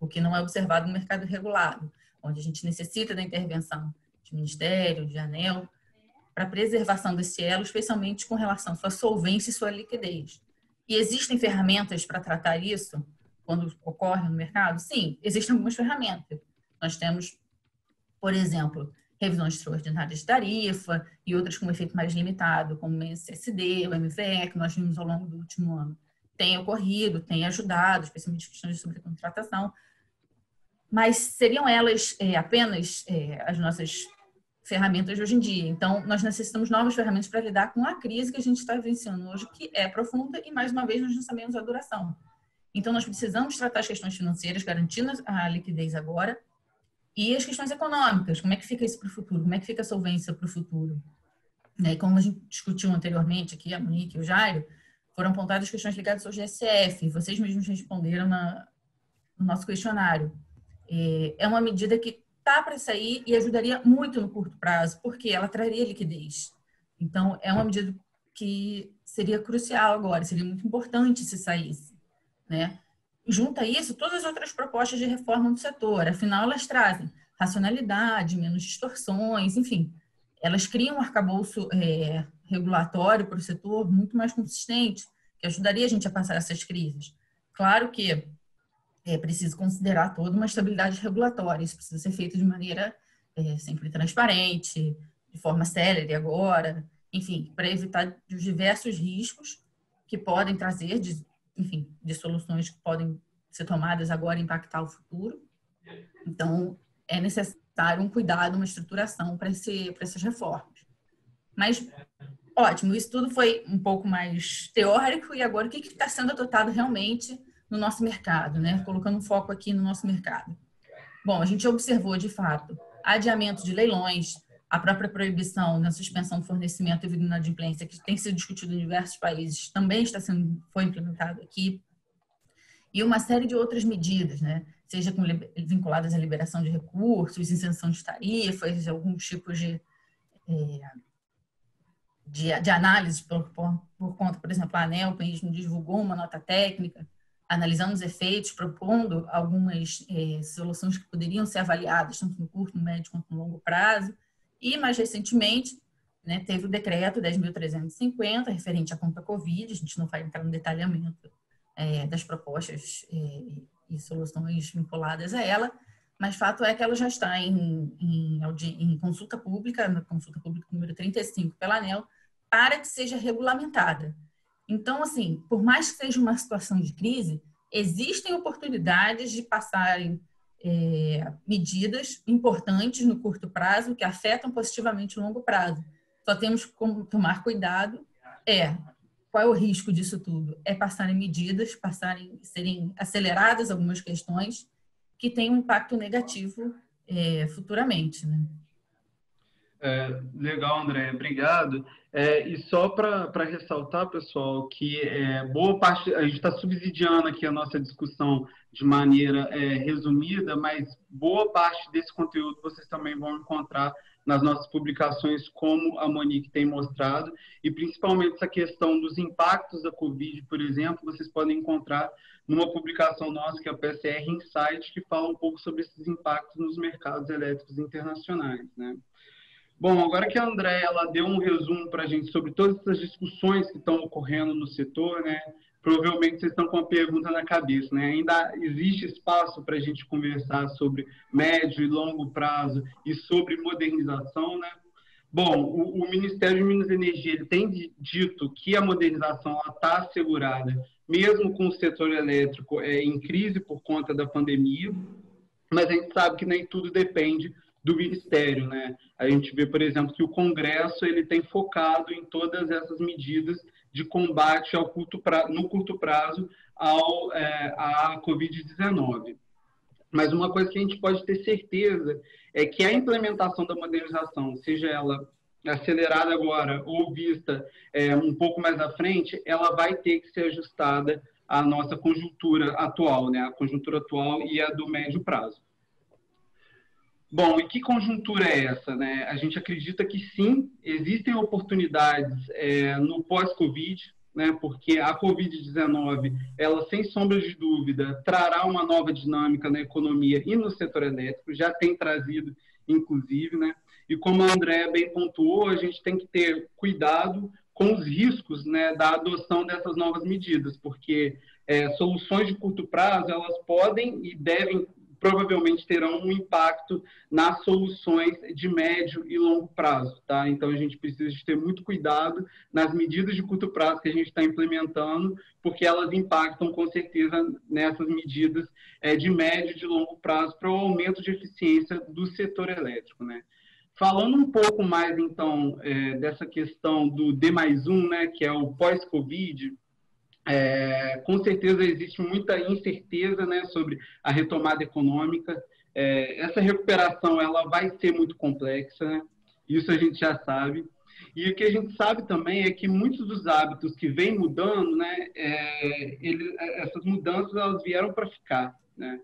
o que não é observado no mercado regulado, onde a gente necessita da intervenção de Ministério, de ANEEL, para a preservação desse elo, especialmente com relação à sua solvência e sua liquidez. E existem ferramentas para tratar isso quando ocorre no mercado? Sim, existem algumas ferramentas. Nós temos, por exemplo, revisões extraordinárias de tarifa e outras com efeito mais limitado, como o MSSD, o MVE, que nós vimos ao longo do último ano. Tem ocorrido, tem ajudado, especialmente questões de sobrecontratação. Mas seriam elas apenas as nossas ferramentas de hoje em dia. Então, nós necessitamos de novas ferramentas para lidar com a crise que a gente está vivenciando hoje, que é profunda e, mais uma vez, nós não sabemos a duração. Então, nós precisamos tratar as questões financeiras, garantindo a liquidez agora, e as questões econômicas. Como é que fica isso para o futuro? Como é que fica a solvência para o futuro? E como a gente discutiu anteriormente aqui, a Monique e o Jairo, foram apontadas questões ligadas ao GSF. Vocês mesmos responderam no nosso questionário. É uma medida que está para sair e ajudaria muito no curto prazo, porque ela traria liquidez. Então, é uma medida que seria crucial agora, seria muito importante se saísse, né? Junto a isso, todas as outras propostas de reforma do setor, afinal, elas trazem racionalidade, menos distorções, enfim, elas criam um arcabouço regulatório para o setor muito mais consistente, que ajudaria a gente a passar essas crises. Claro que é preciso considerar toda uma estabilidade regulatória. Isso precisa ser feito de maneira sempre transparente, de forma célere agora, enfim, para evitar os diversos riscos que podem trazer, de soluções que podem ser tomadas agora e impactar o futuro. Então, é necessário um cuidado, uma estruturação para essas reformas. Mas, ótimo, isso tudo foi um pouco mais teórico, e agora o que está sendo adotado realmente no nosso mercado, né? Colocando um foco aqui no nosso mercado. Bom, a gente observou, de fato, adiamento de leilões, a própria proibição na suspensão do fornecimento devido à inadimplência, que tem sido discutido em diversos países, também foi implementado aqui, e uma série de outras medidas, né? Seja vinculadas à liberação de recursos, isenção de tarifas, alguns tipos de análise por conta, por exemplo, a ANEEL mesmo divulgou uma nota técnica analisando os efeitos, propondo algumas soluções que poderiam ser avaliadas tanto no curto, no médio quanto no longo prazo. E, mais recentemente, né, teve o decreto 10.350, referente à conta Covid. A gente não vai entrar no detalhamento das propostas e soluções vinculadas a ela, mas fato é que ela já está em consulta pública, na consulta pública número 35 pela ANEEL, para que seja regulamentada. Então, assim, por mais que seja uma situação de crise, existem oportunidades de passarem medidas importantes no curto prazo que afetam positivamente o longo prazo. Só temos como tomar cuidado. Qual é o risco disso tudo? É passarem medidas, serem aceleradas algumas questões que têm um impacto negativo futuramente, né? Legal, André, obrigado. E só para ressaltar, pessoal, que boa parte, a gente está subsidiando aqui a nossa discussão de maneira resumida, mas boa parte desse conteúdo vocês também vão encontrar nas nossas publicações, como a Monique tem mostrado, e principalmente essa questão dos impactos da Covid, por exemplo, vocês podem encontrar numa publicação nossa, que é a PCR Insight, que fala um pouco sobre esses impactos nos mercados elétricos internacionais, né? Bom, agora que a Andréa ela deu um resumo para a gente sobre todas essas discussões que estão ocorrendo no setor, né? Provavelmente vocês estão com uma pergunta na cabeça, né? Ainda existe espaço para a gente conversar sobre médio e longo prazo e sobre modernização, né? Bom, o Ministério de Minas e Energia ele tem dito que a modernização está assegurada, mesmo com o setor elétrico em crise por conta da pandemia, mas a gente sabe que nem tudo depende do Ministério, né? A gente vê, por exemplo, que o Congresso ele tem focado em todas essas medidas de combate no curto prazo à Covid-19. Mas uma coisa que a gente pode ter certeza é que a implementação da modernização, seja ela acelerada agora ou vista um pouco mais à frente, ela vai ter que ser ajustada à nossa conjuntura atual, né? A conjuntura atual e a do médio prazo. Bom, e que conjuntura é essa, né? A gente acredita que sim, existem oportunidades no pós-Covid, né, porque a Covid-19, ela, sem sombra de dúvida, trará uma nova dinâmica na economia e no setor elétrico, já tem trazido, inclusive, né, e como a Andréa bem pontuou, a gente tem que ter cuidado com os riscos, né, da adoção dessas novas medidas, porque soluções de curto prazo, elas podem e devem, provavelmente terão um impacto nas soluções de médio e longo prazo, tá? Então, a gente precisa de ter muito cuidado nas medidas de curto prazo que a gente está implementando, porque elas impactam, com certeza, nessas medidas de médio e de longo prazo para o aumento de eficiência do setor elétrico, né? Falando um pouco mais, então, dessa questão do D+1, né, que é o pós-Covid, com certeza existe muita incerteza, né, sobre a retomada econômica. Essa recuperação ela vai ser muito complexa, né? Isso a gente já sabe. E o que a gente sabe também é que muitos dos hábitos que vêm mudando, né, essas mudanças elas vieram para ficar, né?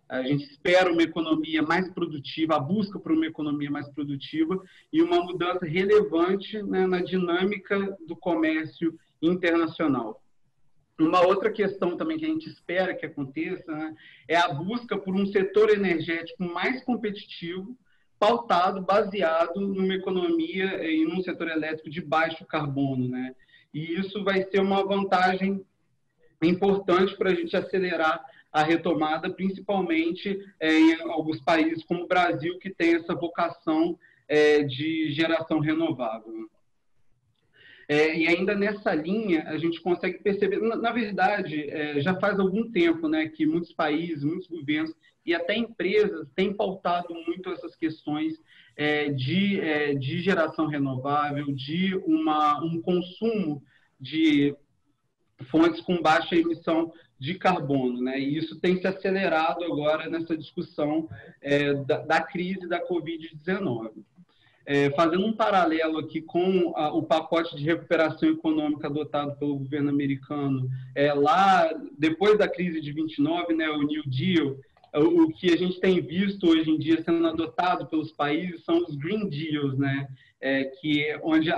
A gente espera uma economia mais produtiva, a busca por uma economia mais produtiva e uma mudança relevante, né, na dinâmica do comércio internacional. Uma outra questão também que a gente espera que aconteça, né, é a busca por um setor energético mais competitivo, pautado, baseado numa economia e num setor elétrico de baixo carbono, né? E isso vai ser uma vantagem importante para a gente acelerar a retomada, principalmente em alguns países como o Brasil, que tem essa vocação de geração renovável. E ainda nessa linha, a gente consegue perceber, na verdade, já faz algum tempo, né, que muitos países, muitos governos e até empresas têm pautado muito essas questões de geração renovável, de um consumo de fontes com baixa emissão de carbono, né? E isso tem se acelerado agora nessa discussão da crise da Covid-19. Fazendo um paralelo aqui com o pacote de recuperação econômica adotado pelo governo americano, lá depois da crise de 29, né, o New Deal, o que a gente tem visto hoje em dia sendo adotado pelos países são os Green Deals, né, onde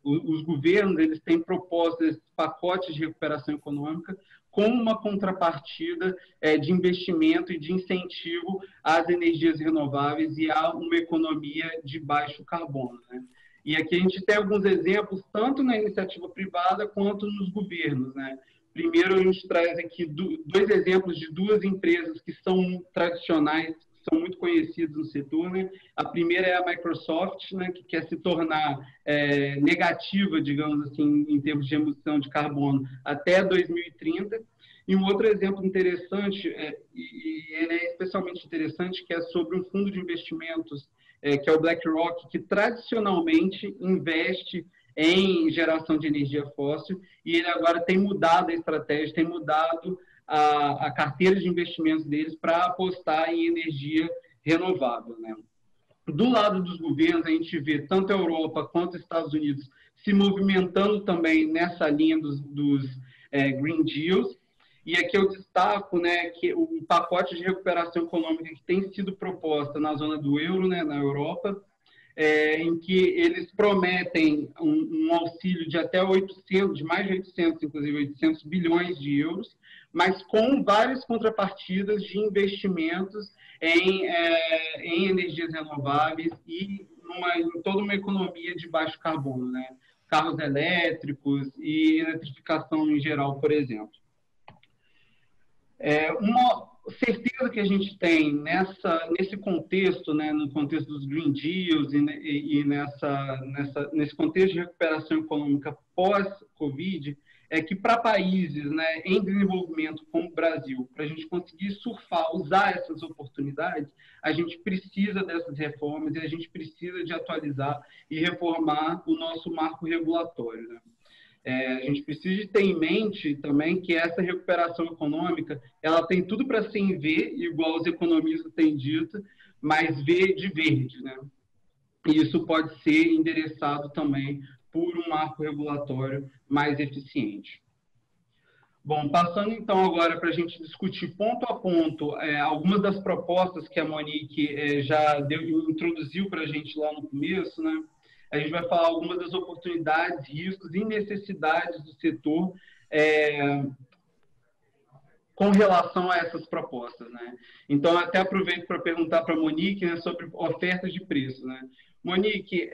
os governos eles têm proposto esses pacotes de recuperação econômica com uma contrapartida de investimento e de incentivo às energias renováveis e a uma economia de baixo carbono, né? E aqui a gente tem alguns exemplos, tanto na iniciativa privada quanto nos governos, né? Primeiro, a gente traz aqui dois exemplos de duas empresas que são tradicionais, que são muito conhecidas no setor, né? A primeira é a Microsoft, né, que quer se tornar negativa, digamos assim, em termos de emissão de carbono até 2030. E um outro exemplo interessante, e ele é especialmente interessante, que é sobre um fundo de investimentos, que é o BlackRock, que tradicionalmente investe em geração de energia fóssil, e ele agora tem mudado a estratégia, tem mudado a carteira de investimentos deles para apostar em energia renovável, né? Do lado dos governos, a gente vê tanto a Europa quanto os Estados Unidos se movimentando também nessa linha dos Green Deals. E aqui eu destaco, né, que o pacote de recuperação econômica que tem sido proposta na zona do euro, né, na Europa, em que eles prometem um auxílio de até 800, de mais de 800, inclusive 800 bilhões de euros, mas com várias contrapartidas de investimentos em energias renováveis e em toda uma economia de baixo carbono, né? Carros elétricos e eletrificação em geral, por exemplo. Uma certeza que a gente tem nesse contexto, né, no contexto dos Green Deals e nesse contexto de recuperação econômica pós-Covid, é que para países, né, em desenvolvimento como o Brasil, para a gente conseguir surfar, usar essas oportunidades, a gente precisa dessas reformas e a gente precisa de atualizar e reformar o nosso marco regulatório, né? A gente precisa ter em mente também que essa recuperação econômica ela tem tudo para ser em V, igual os economistas têm dito, mas V de verde, né? E isso pode ser endereçado também por um marco regulatório mais eficiente. Bom, passando então agora para a gente discutir ponto a ponto algumas das propostas que a Monique já introduziu para a gente lá no começo, né? a gente vai falar algumas das oportunidades, riscos e necessidades do setor com relação a essas propostas, né? Então, até aproveito para perguntar para a Monique, né, sobre ofertas de preço, né? Monique,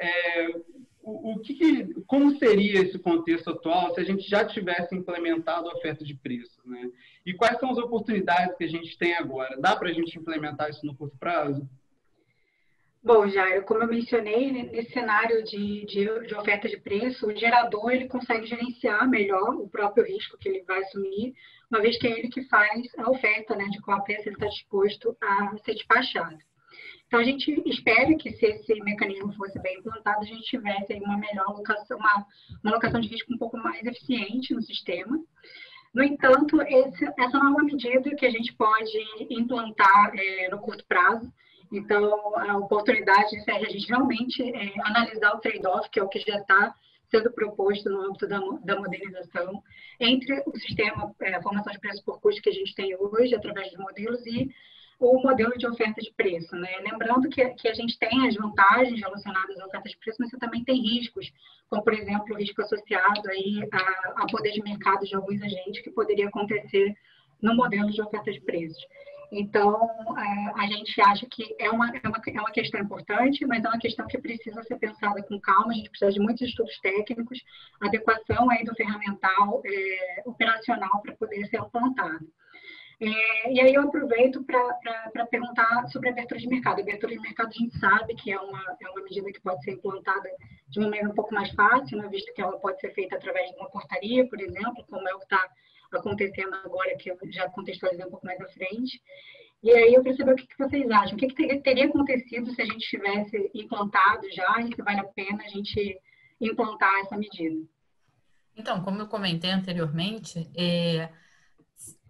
como seria esse contexto atual se a gente já tivesse implementado a oferta de preço, né? E quais são as oportunidades que a gente tem agora? Dá para a gente implementar isso no curto prazo? Bom, Jair, como eu mencionei, nesse cenário de oferta de preço, o gerador ele consegue gerenciar melhor o próprio risco que ele vai assumir, uma vez que é ele que faz a oferta, né, de qual preço ele está disposto a ser despachado. Então, a gente espera que, se esse mecanismo fosse bem implantado, a gente tivesse aí uma melhor alocação, uma alocação de risco um pouco mais eficiente no sistema. No entanto, essa não é uma medida que a gente pode implantar no curto prazo. Então, a oportunidade é a gente realmente analisar o trade-off, que é o que já está sendo proposto no âmbito da modernização, entre o sistema, a formação de preço por custo que a gente tem hoje, através dos modelos, e o modelo de oferta de preço, né? Lembrando que a gente tem as vantagens relacionadas à oferta de preço, mas você também tem riscos, como, por exemplo, o risco associado aí a poder de mercado de alguns agentes que poderia acontecer no modelo de oferta de preços. Então, a gente acha que é uma questão importante, mas é uma questão que precisa ser pensada com calma, a gente precisa de muitos estudos técnicos, adequação aí do ferramental operacional para poder ser implantado. E aí eu aproveito para perguntar sobre a abertura de mercado. A abertura de mercado a gente sabe que é uma medida que pode ser implantada de uma maneira um pouco mais fácil, né, visto que ela pode ser feita através de uma portaria, por exemplo, como é o que está acontecendo agora, que eu já contextualizei um pouco mais à frente. E aí eu queria saber o que vocês acham. O que teria acontecido se a gente tivesse implantado já e se vale a pena a gente implantar essa medida? Então, como eu comentei anteriormente,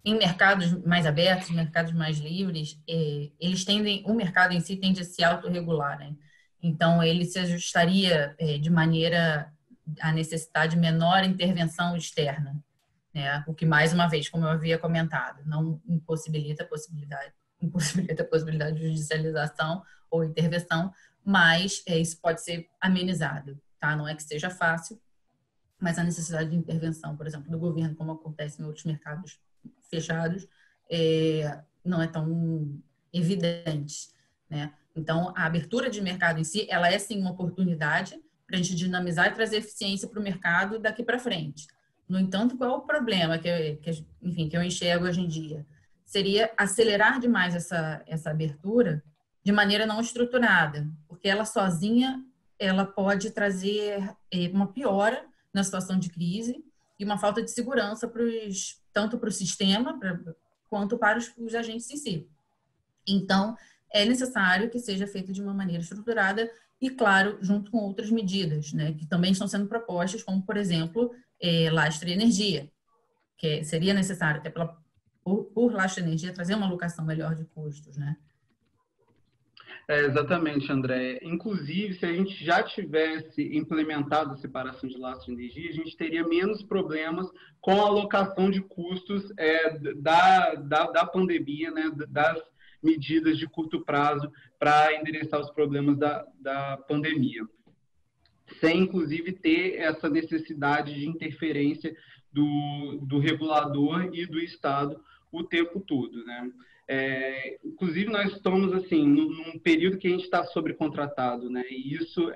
em mercados mais abertos, mercados mais livres, o mercado em si tende a se autorregular, né? Então, ele se ajustaria de maneira a necessitar de menor intervenção externa, né? O que, mais uma vez, como eu havia comentado, não impossibilita a possibilidade de judicialização ou intervenção, mas isso pode ser amenizado, tá? Não é que seja fácil, mas a necessidade de intervenção, por exemplo, do governo, como acontece em outros mercados fechados, não é tão evidente, né? Então, a abertura de mercado em si, ela é sim uma oportunidade para a gente dinamizar e trazer eficiência para o mercado daqui para frente. No entanto, qual é o problema que eu enxergo hoje em dia? Seria acelerar demais essa abertura de maneira não estruturada, porque ela sozinha ela pode trazer uma piora na situação de crise e uma falta de segurança tanto para o sistema quanto para os agentes em si. Então, é necessário que seja feito de uma maneira estruturada e, claro, junto com outras medidas, né, que também estão sendo propostas, como, por exemplo, lastro e energia, que seria necessário, até por lastro e energia, trazer uma alocação melhor de custos, né? Exatamente, André. Inclusive, se a gente já tivesse implementado a separação de lastro e energia, a gente teria menos problemas com a alocação de custos da pandemia, né, das medidas de curto prazo para endereçar os problemas da pandemia, sem, inclusive, ter essa necessidade de interferência do regulador e do Estado o tempo todo, né? Inclusive, nós estamos assim num período que a gente está sobrecontratado, né? E isso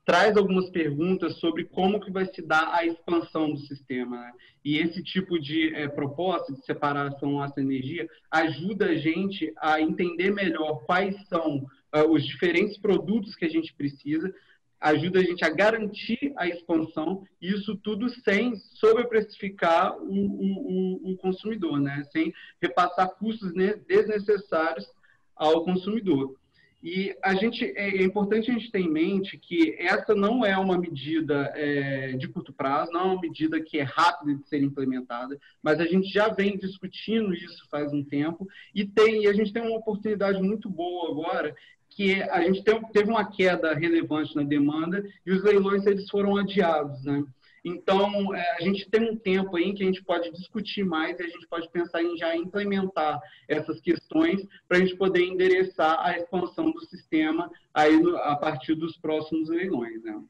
traz algumas perguntas sobre como que vai se dar a expansão do sistema, né? E esse tipo de proposta de separação lastro-energia ajuda a gente a entender melhor quais são os diferentes produtos que a gente precisa, ajuda a gente a garantir a expansão, e isso tudo sem sobreprecificar o consumidor, né? Sem repassar custos desnecessários ao consumidor. E é importante a gente ter em mente que essa não é uma medida de curto prazo, não é uma medida que é rápida de ser implementada, mas a gente já vem discutindo isso faz um tempo e a gente tem uma oportunidade muito boa agora, que a gente teve uma queda relevante na demanda e os leilões eles foram adiados, né? Então, a gente tem um tempo aí em que a gente pode discutir mais e a gente pode pensar em já implementar essas questões para a gente poder endereçar a expansão do sistema aí a partir dos próximos leilões, né?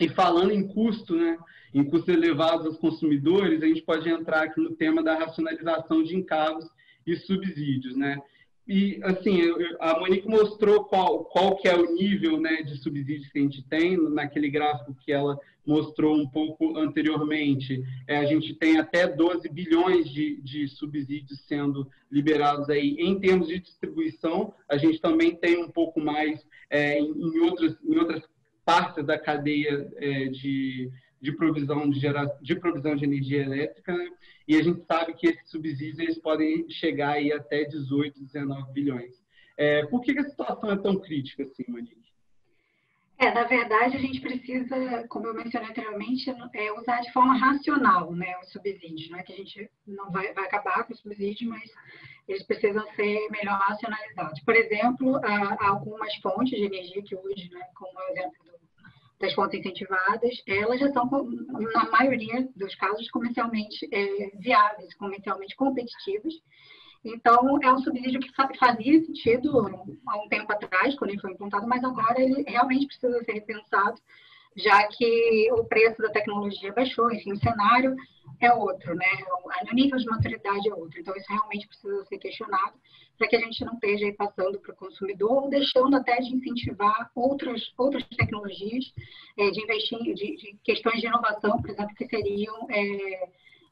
E falando em custo, né, em custos elevados aos consumidores, a gente pode entrar aqui no tema da racionalização de encargos e subsídios, né? E, assim, a Monique mostrou qual que é o nível, né, de subsídios que a gente tem, naquele gráfico que ela mostrou um pouco anteriormente. A gente tem até 12 bilhões de subsídios sendo liberados aí em termos de distribuição. A gente também tem um pouco mais em outras partes da cadeia de provisão de energia elétrica, né? E a gente sabe que esses subsídios eles podem chegar aí até 18, 19 bilhões. Por que a situação é tão crítica assim, Monique? Na verdade, a gente precisa, como eu mencionei anteriormente, usar de forma racional, né, os subsídios. Não é que a gente não vai acabar com os subsídios, mas eles precisam ser melhor racionalizados. Por exemplo, há algumas fontes de energia que hoje, né, como o exemplo das fontes incentivadas, elas já são, na maioria dos casos, comercialmente viáveis, comercialmente competitivas. Então, é um subsídio que fazia sentido há um tempo atrás, quando ele foi implantado, mas agora ele realmente precisa ser repensado, já que o preço da tecnologia baixou, enfim, o cenário é outro, né? O nível de maturidade é outro. Então, isso realmente precisa ser questionado para que a gente não esteja aí passando para o consumidor ou deixando até de incentivar outras tecnologias, de investir de questões de inovação, por exemplo, que seriam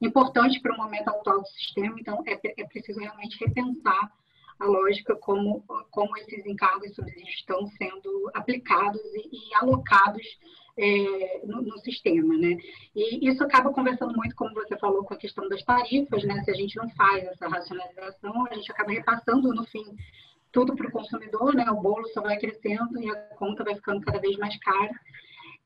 importantes para o momento atual do sistema. Então, é preciso realmente repensar a lógica como esses encargos e subsídios estão sendo aplicados e alocados no sistema, né? E isso acaba conversando muito, como você falou, com a questão das tarifas, né? Se a gente não faz essa racionalização, a gente acaba repassando, no fim, tudo para o consumidor, né? O bolo só vai crescendo e a conta vai ficando cada vez mais cara.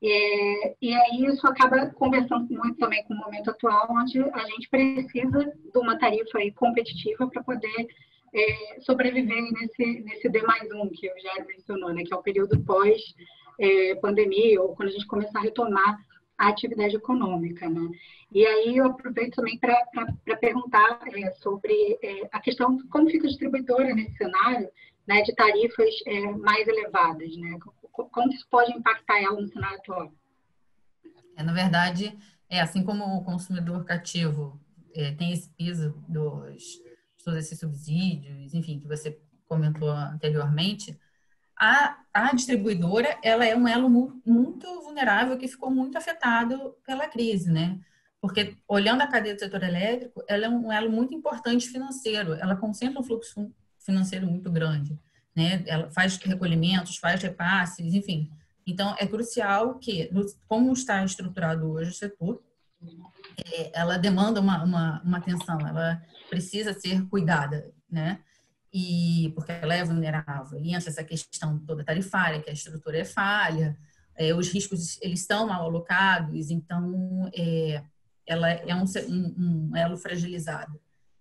E aí isso acaba conversando muito também com o momento atual, onde a gente precisa de uma tarifa aí competitiva para poder sobreviver nesse D+1 que o Jair mencionou, né? Que é o período pós-pandemia, ou quando a gente começar a retomar a atividade econômica, né? E aí eu aproveito também para perguntar sobre a questão de como fica a distribuidora nesse cenário, né, de tarifas mais elevadas, né? Como isso pode impactar ela no cenário atual? Na verdade, assim como o consumidor cativo tem esse piso de todos esses subsídios, enfim, que você comentou anteriormente, a distribuidora ela é um elo muito vulnerável que ficou muito afetado pela crise, né? Porque, olhando a cadeia do setor elétrico, ela é um elo muito importante financeiro, ela concentra um fluxo financeiro muito grande, né? Ela faz recolhimentos, faz repasses, enfim. Então, é crucial que, como está estruturado hoje o setor, ela demanda uma atenção, ela precisa ser cuidada, né? E porque ela é vulnerável. E entra essa questão toda tarifária, que a estrutura é falha, os riscos eles estão mal alocados, então ela é um elo fragilizado.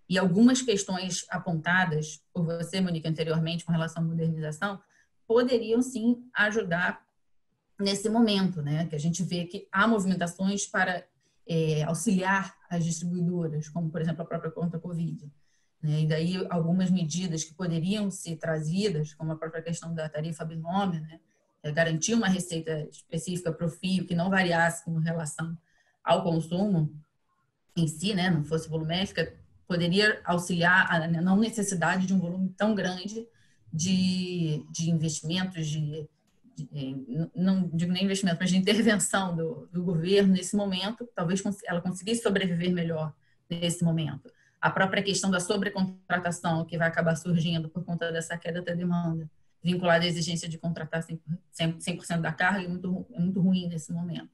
E algumas questões apontadas por você, Monique, anteriormente, com relação à modernização, poderiam sim ajudar nesse momento, né? Que a gente vê que há movimentações para auxiliar as distribuidoras, como, por exemplo, a própria conta Covid. Né? E daí algumas medidas que poderiam ser trazidas, como a própria questão da tarifa binômio, né? Garantir uma receita específica para o fio que não variasse com relação ao consumo em si, né? Não fosse volumétrica, poderia auxiliar a não necessidade de um volume tão grande de investimentos, não digo nem investimento, mas de intervenção do governo nesse momento. Talvez ela conseguisse sobreviver melhor nesse momento. A própria questão da sobrecontratação, que vai acabar surgindo por conta dessa queda da demanda, vinculada à exigência de contratar 100% da carga, é muito ruim nesse momento.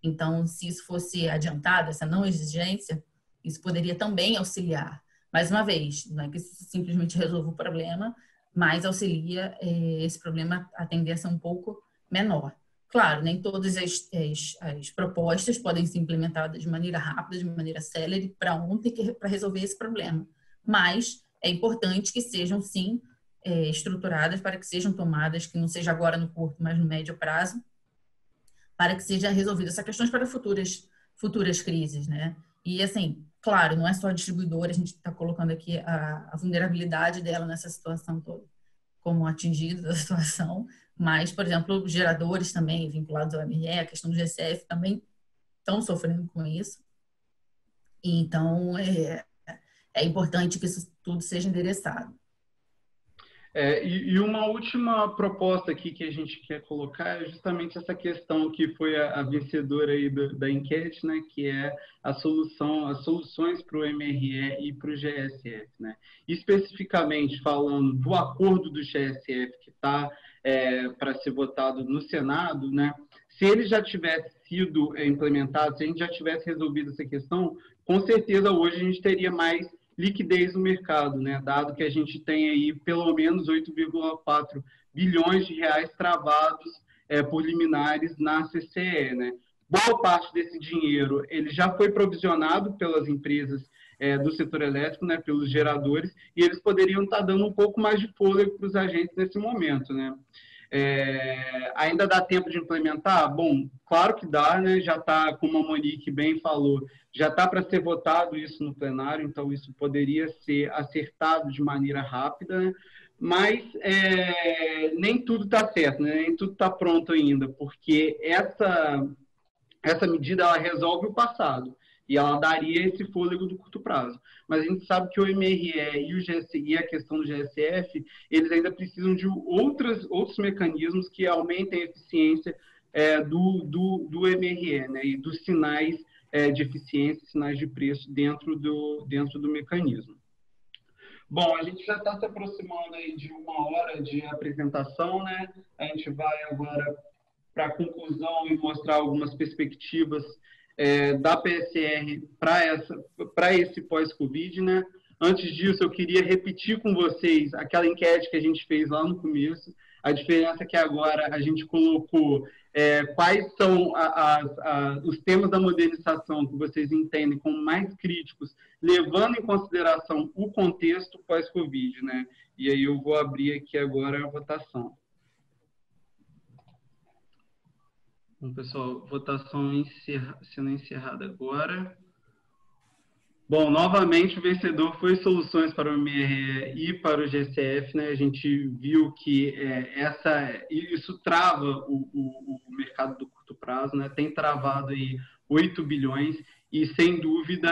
Então, se isso fosse adiantado, essa não exigência, isso poderia também auxiliar. Mais uma vez, não é que isso simplesmente resolva o problema, mas auxilia esse problema a tender a ser um pouco menor. Claro, nem todas as propostas podem ser implementadas de maneira rápida, de maneira célere, para ontem, para resolver esse problema. Mas é importante que sejam, sim, estruturadas para que sejam tomadas, que não seja agora no curto, mas no médio prazo, para que seja resolvida essas questões para futuras futuras crises, né? E, assim, claro, não é só a distribuidora, a gente está colocando aqui a vulnerabilidade dela nessa situação toda, como atingido da situação, mas, por exemplo, geradores também vinculados ao MRE, a questão do GSF também estão sofrendo com isso. E, então, é importante que isso tudo seja endereçado. E uma última proposta aqui que a gente quer colocar é justamente essa questão que foi a vencedora aí da enquete, né, que é as soluções para o MRE e para o GSF, né? Especificamente falando do acordo do GSF que está para ser votado no Senado, né? Se ele já tivesse sido implementado, se a gente já tivesse resolvido essa questão, com certeza hoje a gente teria mais liquidez no mercado, né? Dado que a gente tem aí pelo menos 8,4 bilhões de reais travados por liminares na CCE, né? Boa parte desse dinheiro ele já foi provisionado pelas empresas do setor elétrico, né? Pelos geradores, e eles poderiam estar dando um pouco mais de fôlego para os agentes nesse momento, né? Ainda dá tempo de implementar? Bom, claro que dá, né? Já está, como a Monique bem falou, já está para ser votado isso no plenário, então isso poderia ser acertado de maneira rápida, né? Mas nem tudo está certo, né? Nem tudo está pronto ainda, porque essa medida ela resolve o passado e ela daria esse fôlego do curto prazo. Mas a gente sabe que o MRE e a questão do GSF, eles ainda precisam de outros mecanismos que aumentem a eficiência do MRE, né, e dos sinais de eficiência, sinais de preço dentro do mecanismo. Bom, a gente já está se aproximando aí de 1 hora de apresentação, né? A gente vai agora para a conclusão e mostrar algumas perspectivas da PSR para esse pós-Covid, né? Antes disso, eu queria repetir com vocês aquela enquete que a gente fez lá no começo. A diferença é que agora a gente colocou quais são os temas da modernização que vocês entendem como mais críticos, levando em consideração o contexto pós-Covid, né? E aí eu vou abrir aqui agora a votação. Bom, pessoal, votação sendo encerrada agora. Bom, novamente o vencedor foi soluções para o MRE e para o GSF, né? A gente viu que isso trava o mercado do curto prazo, né? Tem travado aí 8 bilhões e, sem dúvida,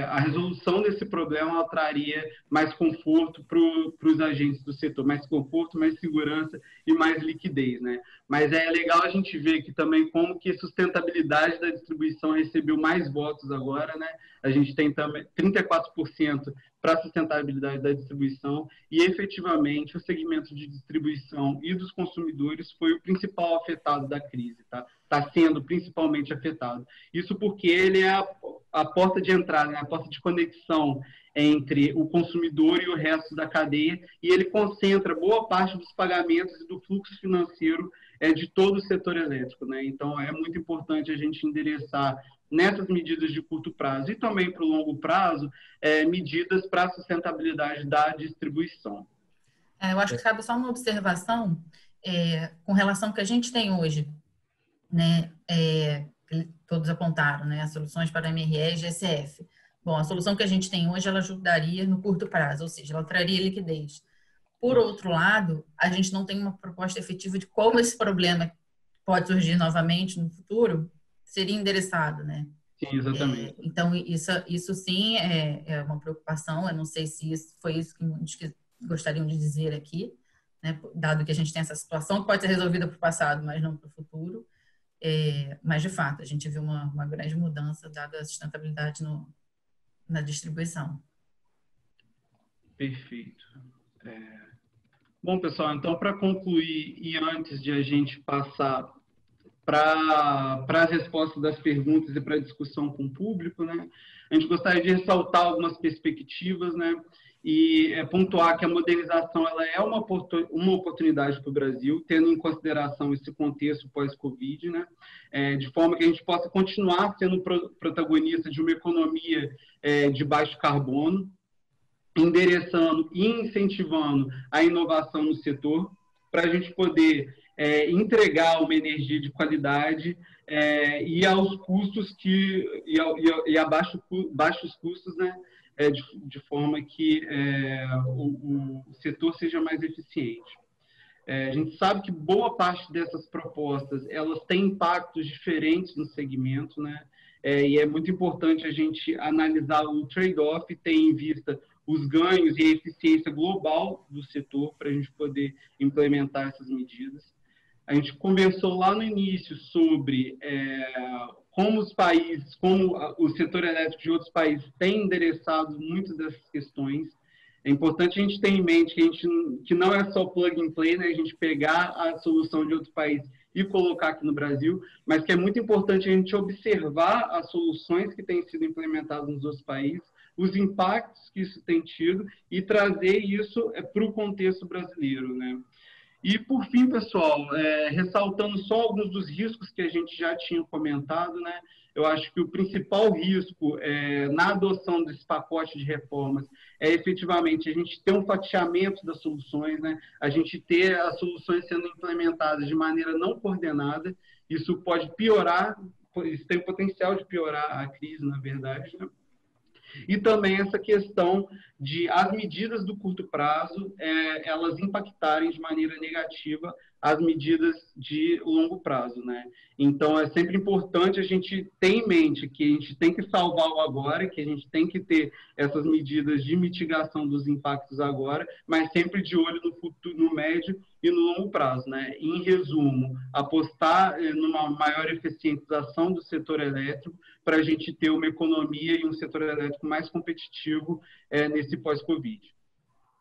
a resolução desse problema ela traria mais conforto para os agentes do setor, mais conforto, mais segurança e mais liquidez, né? Mas é legal a gente ver que também como que a sustentabilidade da distribuição recebeu mais votos agora, né? A gente tem também 34% para a sustentabilidade da distribuição e, efetivamente, o segmento de distribuição e dos consumidores foi o principal afetado da crise, tá? Está sendo principalmente afetado. Isso porque ele é a porta de entrada, né? A porta de conexão entre o consumidor e o resto da cadeia, e ele concentra boa parte dos pagamentos e do fluxo financeiro de todo o setor elétrico, né? Então, é muito importante a gente endereçar nessas medidas de curto prazo e também para o longo prazo, medidas para a sustentabilidade da distribuição. Eu acho que cabe só uma observação com relação ao que a gente tem hoje, né? Todos apontaram, né? As soluções para MRE e GSF. Bom, a solução que a gente tem hoje, ela ajudaria no curto prazo, ou seja, ela traria liquidez. Por outro lado, a gente não tem uma proposta efetiva de como esse problema pode surgir novamente no futuro seria endereçado, né? Sim, exatamente. Então, isso sim é uma preocupação. Eu não sei se isso foi isso que muitos gostariam de dizer aqui, né? Dado que a gente tem essa situação que pode ser resolvida para o passado, mas não para o futuro. Mas, de fato, a gente viu uma grande mudança dada a sustentabilidade na distribuição. Perfeito. Bom, pessoal, então, para concluir e antes de a gente passar para as respostas das perguntas e para a discussão com o público, né, a gente gostaria de ressaltar algumas perspectivas, né, e pontuar que a modernização ela é uma oportunidade para o Brasil, tendo em consideração esse contexto pós-Covid, né, de forma que a gente possa continuar sendo protagonista de uma economia de baixo carbono, endereçando e incentivando a inovação no setor, para a gente poder entregar uma energia de qualidade e aos custos e a baixos custos, né? De forma que o setor seja mais eficiente. A gente sabe que boa parte dessas propostas elas têm impactos diferentes no segmento, né? E é muito importante a gente analisar o trade-off e ter em vista os ganhos e a eficiência global do setor para a gente poder implementar essas medidas. A gente conversou lá no início sobre como os países, como o setor elétrico de outros países tem endereçado muitas dessas questões. É importante a gente ter em mente que não é só plug and play, né? A gente pegar a solução de outro país e colocar aqui no Brasil, mas que é muito importante a gente observar as soluções que têm sido implementadas nos outros países, os impactos que isso tem tido e trazer isso para o contexto brasileiro, né? E, por fim, pessoal, ressaltando só alguns dos riscos que a gente já tinha comentado, né? Eu acho que o principal risco na adoção desse pacote de reformas é efetivamente a gente ter um fatiamento das soluções, né? A gente ter as soluções sendo implementadas de maneira não coordenada. Isso pode piorar, isso tem o potencial de piorar a crise, na verdade, né? E também essa questão de as medidas do curto prazo, elas impactarem de maneira negativa as medidas de longo prazo, né? Então, é sempre importante a gente ter em mente que a gente tem que salvar o agora, que a gente tem que ter essas medidas de mitigação dos impactos agora, mas sempre de olho no futuro, no médio e no longo prazo, né? Em resumo, apostar numa maior eficientização do setor elétrico para a gente ter uma economia e um setor elétrico mais competitivo nesse pós-Covid.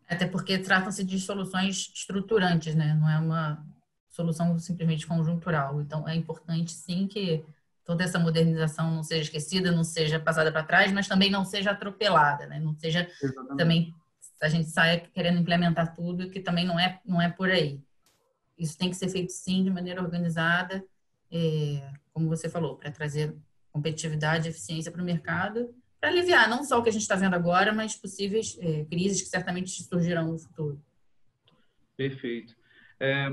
Até porque tratam-se de soluções estruturantes, né? Não é uma solução simplesmente conjuntural. Então, é importante, sim, que toda essa modernização não seja esquecida, não seja passada para trás, mas também não seja atropelada, né? Não seja Exatamente. também a gente saia querendo implementar tudo, que também não é por aí. Isso tem que ser feito, sim, de maneira organizada, como você falou, para trazer competitividade e eficiência para o mercado, para aliviar não só o que a gente está vendo agora, mas possíveis crises que certamente surgirão no futuro. Perfeito.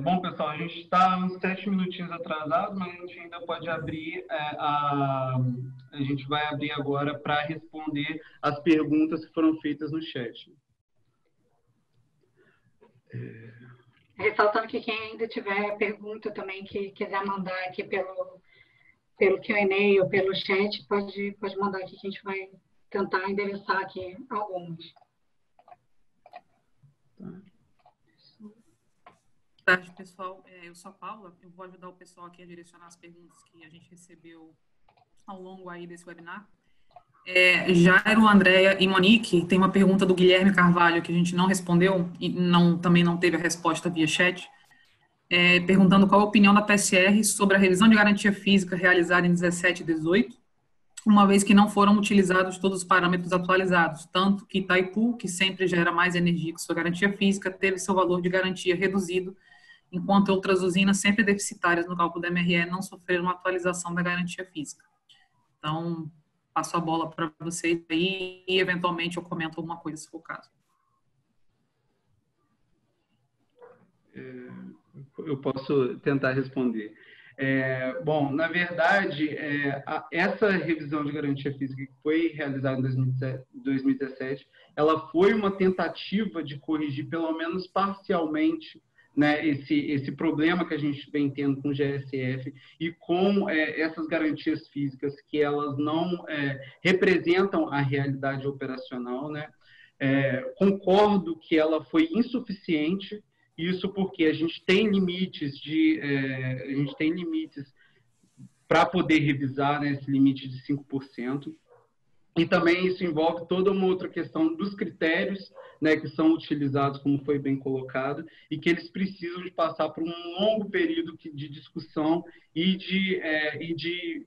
Bom, pessoal, a gente está uns 7 minutinhos atrasado, mas a gente ainda pode abrir, a gente vai abrir agora para responder as perguntas que foram feitas no chat. Ressaltando que quem ainda tiver pergunta também, que quiser mandar aqui pelo Q&A ou pelo chat, pode mandar aqui que a gente vai tentar endereçar aqui alguns. Boa tarde, pessoal. Eu sou a Paula. Eu vou ajudar o pessoal aqui a direcionar as perguntas que a gente recebeu ao longo aí desse webinar. Jairo, Andréia e Monique, tem uma pergunta do Guilherme Carvalho que a gente não respondeu e também não teve a resposta via chat, perguntando qual a opinião da PSR sobre a revisão de garantia física realizada em 17 e 18, uma vez que não foram utilizados todos os parâmetros atualizados, tanto que Itaipu, que sempre gera mais energia que sua garantia física, teve seu valor de garantia reduzido, enquanto outras usinas sempre deficitárias no cálculo da MRE não sofreram uma atualização da garantia física. Então, passo a bola para vocês aí e, eventualmente, eu comento alguma coisa, se for o caso. Eu posso tentar responder. Bom, na verdade, essa revisão de garantia física que foi realizada em 2017, ela foi uma tentativa de corrigir, pelo menos parcialmente, né, esse problema que a gente vem tendo com o GSF e com essas garantias físicas que elas não representam a realidade operacional, né? Concordo que ela foi insuficiente, isso porque a gente tem limites para poder revisar, né, esse limite de 5%. E também isso envolve toda uma outra questão dos critérios, né, que são utilizados, como foi bem colocado, e que eles precisam de passar por um longo período de discussão e de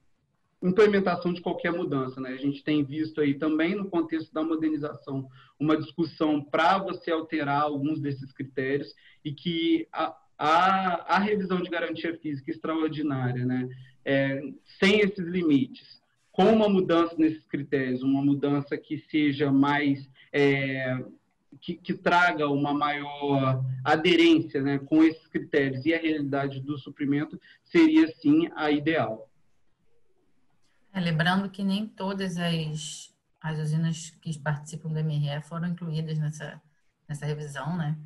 implementação de qualquer mudança, né? A gente tem visto aí também no contexto da modernização uma discussão para você alterar alguns desses critérios e que a revisão de garantia física extraordinária, né, sem esses limites, com uma mudança nesses critérios, uma mudança que seja mais que traga uma maior aderência, né, com esses critérios e a realidade do suprimento seria, sim, a ideal. Lembrando que nem todas as usinas que participam do MRE foram incluídas nessa revisão, né?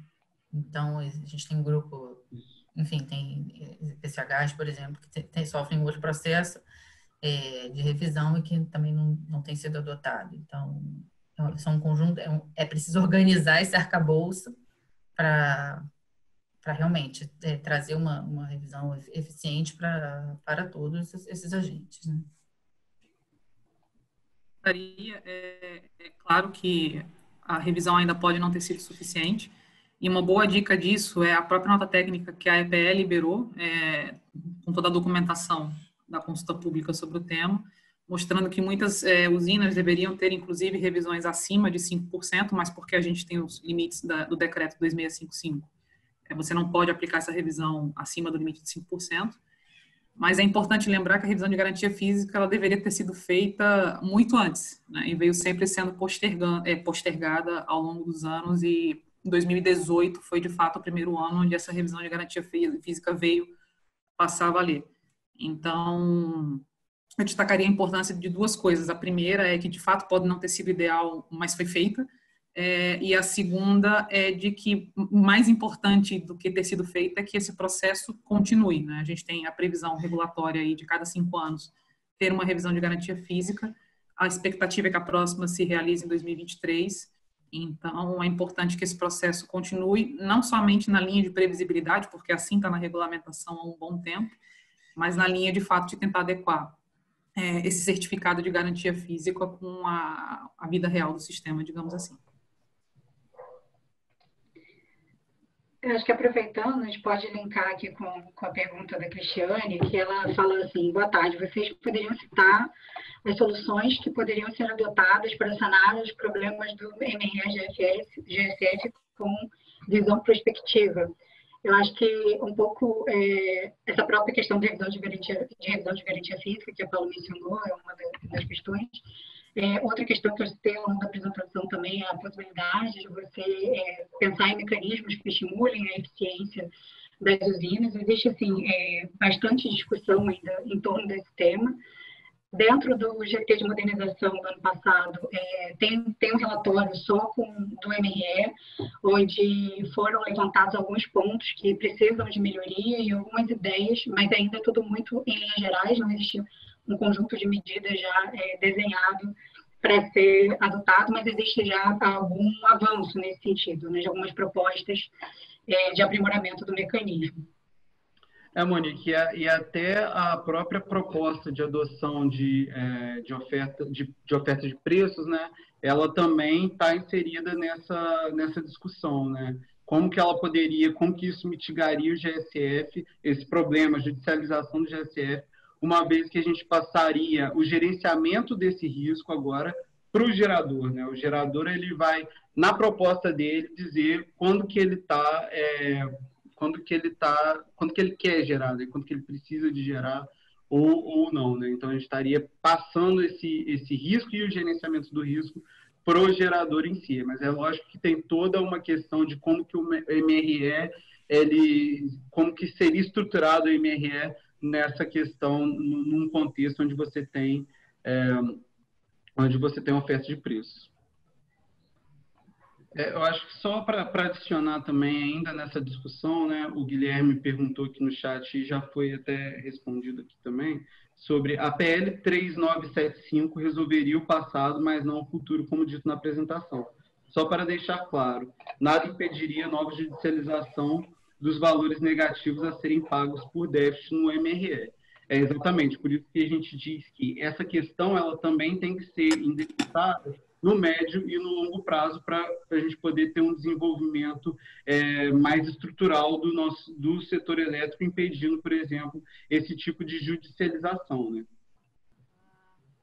Então, a gente tem um grupo, enfim, tem PCHs, por exemplo, que sofrem um outro processo de revisão e que também não tem sido adotado. Então, são um conjunto, é preciso organizar esse arcabouço para realmente trazer uma revisão eficiente para todos esses agentes, né? É claro que a revisão ainda pode não ter sido suficiente, e uma boa dica disso é a própria nota técnica que a EPE liberou, com toda a documentação da consulta pública sobre o tema, mostrando que muitas usinas deveriam ter, inclusive, revisões acima de 5%, mas porque a gente tem os limites do decreto 2655, você não pode aplicar essa revisão acima do limite de 5%. Mas é importante lembrar que a revisão de garantia física ela deveria ter sido feita muito antes, né? E veio sempre sendo postergada ao longo dos anos, e 2018 foi, de fato, o primeiro ano onde essa revisão de garantia física veio passar a valer. Então, eu destacaria a importância de duas coisas. A primeira é que, de fato, pode não ter sido ideal, mas foi feita. E a segunda é de que, mais importante do que ter sido feito, é que esse processo continue, né? A gente tem a previsão regulatória aí de cada 5 anos ter uma revisão de garantia física. A expectativa é que a próxima se realize em 2023. Então, é importante que esse processo continue, não somente na linha de previsibilidade, porque assim está na regulamentação há um bom tempo, mas na linha, de fato, de tentar adequar esse certificado de garantia física com a vida real do sistema, digamos assim. Eu acho que, aproveitando, a gente pode linkar aqui com a pergunta da Cristiane, que ela fala assim: boa tarde, vocês poderiam citar as soluções que poderiam ser adotadas para sanar os problemas do MRE-GSF com visão prospectiva. Eu acho que um pouco essa própria questão de revisão de garantia física, que a Paula mencionou, é uma das questões. Outra questão que eu citei ao longo da apresentação também é a possibilidade de você pensar em mecanismos que estimulem a eficiência das usinas. Existe, assim, bastante discussão ainda em torno desse tema. Dentro do GT de modernização do ano passado, tem um relatório só do MRE, onde foram levantados alguns pontos que precisam de melhoria e algumas ideias, mas ainda é tudo muito em linhas gerais, não existe um conjunto de medidas já desenhado para ser adotado, mas existe já algum avanço nesse sentido, né, de algumas propostas de aprimoramento do mecanismo. Monique, e até a própria proposta de adoção de oferta de preços, né, ela também está inserida nessa discussão, né? Como que isso mitigaria o GSF, esse problema, a judicialização do GSF, uma vez que a gente passaria o gerenciamento desse risco agora para o gerador, né? O gerador, ele vai, na proposta dele, dizer quando que ele quer gerar, né? Quando que ele precisa de gerar ou não, né? Então, a gente estaria passando esse risco e o gerenciamento do risco para o gerador em si. Mas é lógico que tem toda uma questão de como que o MRE, como que seria estruturado o MRE nessa questão, num contexto onde você tem oferta de preços. Eu acho que só para adicionar também ainda nessa discussão, né, o Guilherme perguntou aqui no chat e já foi até respondido aqui também, sobre a PL 3975 resolveria o passado, mas não o futuro, como dito na apresentação. Só para deixar claro, nada impediria nova judicialização dos valores negativos a serem pagos por déficit no MRE. Exatamente, por isso que a gente diz que essa questão ela também tem que ser indexada no médio e no longo prazo para a gente poder ter um desenvolvimento mais estrutural do setor elétrico, impedindo, por exemplo, esse tipo de judicialização, né?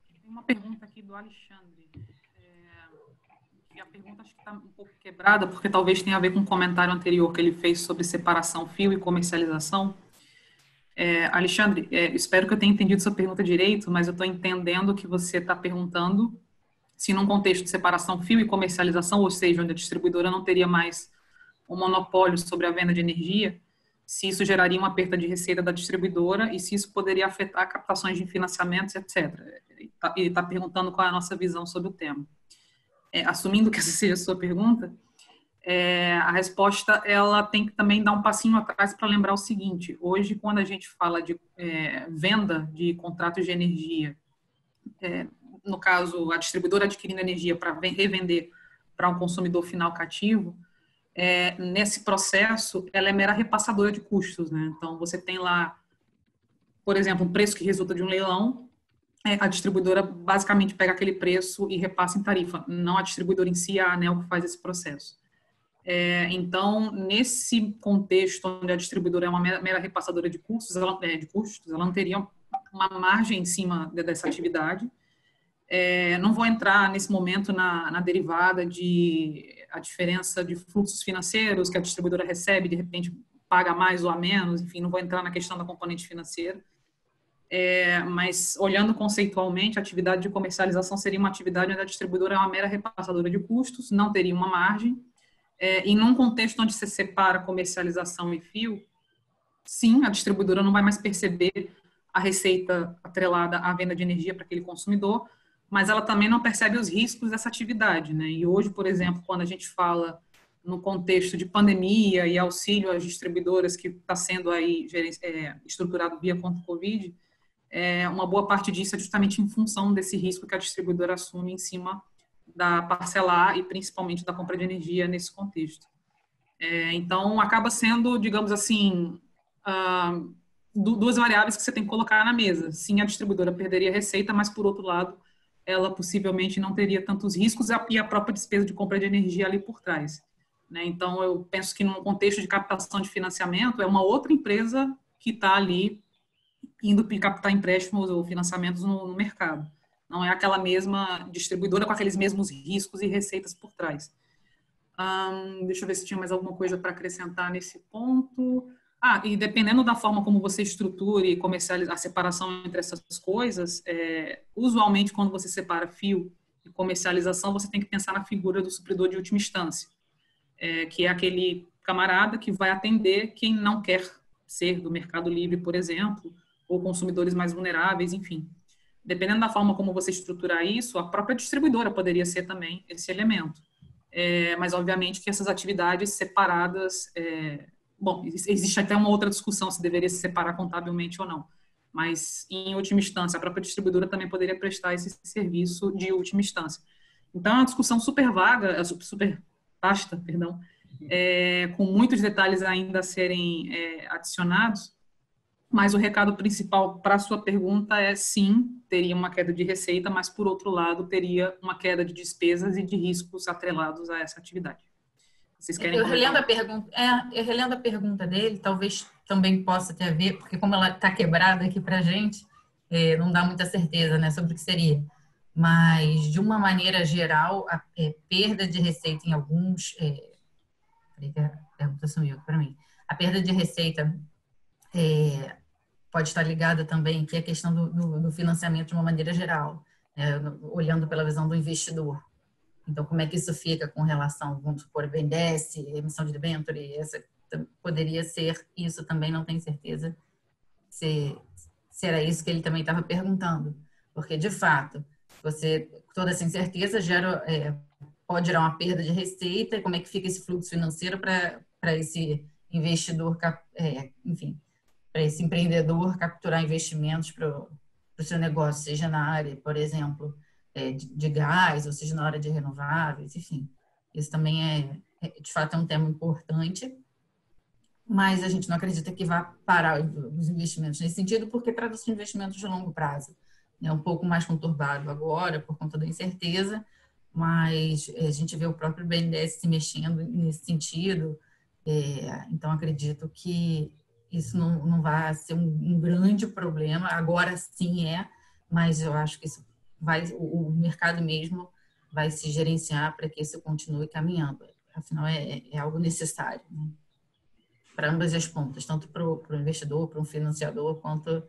Tem uma pergunta aqui do Alexandre. E a pergunta acho que está um pouco quebrada, porque talvez tenha a ver com um comentário anterior que ele fez sobre separação fio e comercialização. Alexandre, espero que eu tenha entendido sua pergunta direito, mas eu estou entendendo que você está perguntando se num contexto de separação fio e comercialização, ou seja, onde a distribuidora não teria mais um monopólio sobre a venda de energia, se isso geraria uma perda de receita da distribuidora e se isso poderia afetar captações de financiamentos, etc. Ele está perguntando qual é a nossa visão sobre o tema. Assumindo que essa seja a sua pergunta, a resposta ela tem que também dar um passinho atrás para lembrar o seguinte: hoje, quando a gente fala de venda de contratos de energia, no caso, a distribuidora adquirindo energia para revender para um consumidor final cativo, nesse processo, ela é mera repassadora de custos, né? Então, você tem lá, por exemplo, um preço que resulta de um leilão, a distribuidora basicamente pega aquele preço e repassa em tarifa, não a distribuidora em si, a ANEEL que faz esse processo. Então, nesse contexto onde a distribuidora é uma mera repassadora de custos, ela não teria uma margem em cima dessa atividade. Não vou entrar nesse momento na derivada a diferença de fluxos financeiros que a distribuidora recebe, de repente paga mais ou a menos, enfim, não vou entrar na questão da componente financeira. Mas, olhando conceitualmente, a atividade de comercialização seria uma atividade onde a distribuidora é uma mera repassadora de custos, não teria uma margem. E num contexto onde se separa comercialização e fio, sim, a distribuidora não vai mais perceber a receita atrelada à venda de energia para aquele consumidor, mas ela também não percebe os riscos dessa atividade, né? E hoje, por exemplo, quando a gente fala no contexto de pandemia e auxílio às distribuidoras que está sendo aí estruturado via contra o Covid, uma boa parte disso é justamente em função desse risco que a distribuidora assume em cima da parcelar e principalmente da compra de energia nesse contexto. Então, acaba sendo, digamos assim, duas variáveis que você tem que colocar na mesa. Sim, a distribuidora perderia receita, mas, por outro lado, ela possivelmente não teria tantos riscos e a própria despesa de compra de energia ali por trás, né? Então, eu penso que num contexto de captação de financiamento, é uma outra empresa que está ali indo captar empréstimos ou financiamentos no mercado. Não é aquela mesma distribuidora com aqueles mesmos riscos e receitas por trás. Deixa eu ver se tinha mais alguma coisa para acrescentar nesse ponto. E dependendo da forma como você estrutura e comercializa a separação entre essas coisas, usualmente quando você separa fio e comercialização, você tem que pensar na figura do supridor de última instância, que é aquele camarada que vai atender quem não quer ser do Mercado Livre, por exemplo, ou consumidores mais vulneráveis, enfim. Dependendo da forma como você estruturar isso, a própria distribuidora poderia ser também esse elemento. Mas, obviamente, que essas atividades separadas... bom, existe até uma outra discussão se deveria se separar contabilmente ou não. Mas, em última instância, a própria distribuidora também poderia prestar esse serviço de última instância. Então, é uma discussão super vaga, super vasta, perdão, com muitos detalhes ainda a serem adicionados. Mas o recado principal para a sua pergunta é sim, teria uma queda de receita, mas, por outro lado, teria uma queda de despesas e de riscos atrelados a essa atividade. Vocês querem relendo a pergunta dele, talvez também possa ter a ver, porque como ela está quebrada aqui para a gente, não dá muita certeza, né, sobre o que seria. Mas, de uma maneira geral, a perda de receita em alguns... Peraí que a pergunta sumiu para mim. A perda de receita... pode estar ligada também, que é a questão do financiamento de uma maneira geral, né? Olhando pela visão do investidor. Então, como é que isso fica com relação, vamos supor, BNDES, emissão de debênture, poderia ser isso também, não tenho certeza se era isso que ele também estava perguntando. Porque, de fato, toda essa incerteza pode gerar uma perda de receita, e como é que fica esse fluxo financeiro para esse investidor, enfim, para esse empreendedor capturar investimentos para o seu negócio, seja na área, por exemplo, de gás, ou seja na área de renováveis, enfim. Isso também de fato, é um tema importante, mas a gente não acredita que vá parar os investimentos nesse sentido, porque trata-se de investimentos de longo prazo. É um pouco mais conturbado agora, por conta da incerteza, mas a gente vê o próprio BNDES se mexendo nesse sentido, então acredito que isso não vai ser um grande problema, agora sim mas eu acho que isso o mercado mesmo vai se gerenciar para que isso continue caminhando. Afinal, é algo necessário, né? Para ambas as pontas, tanto para o investidor, para um financiador, quanto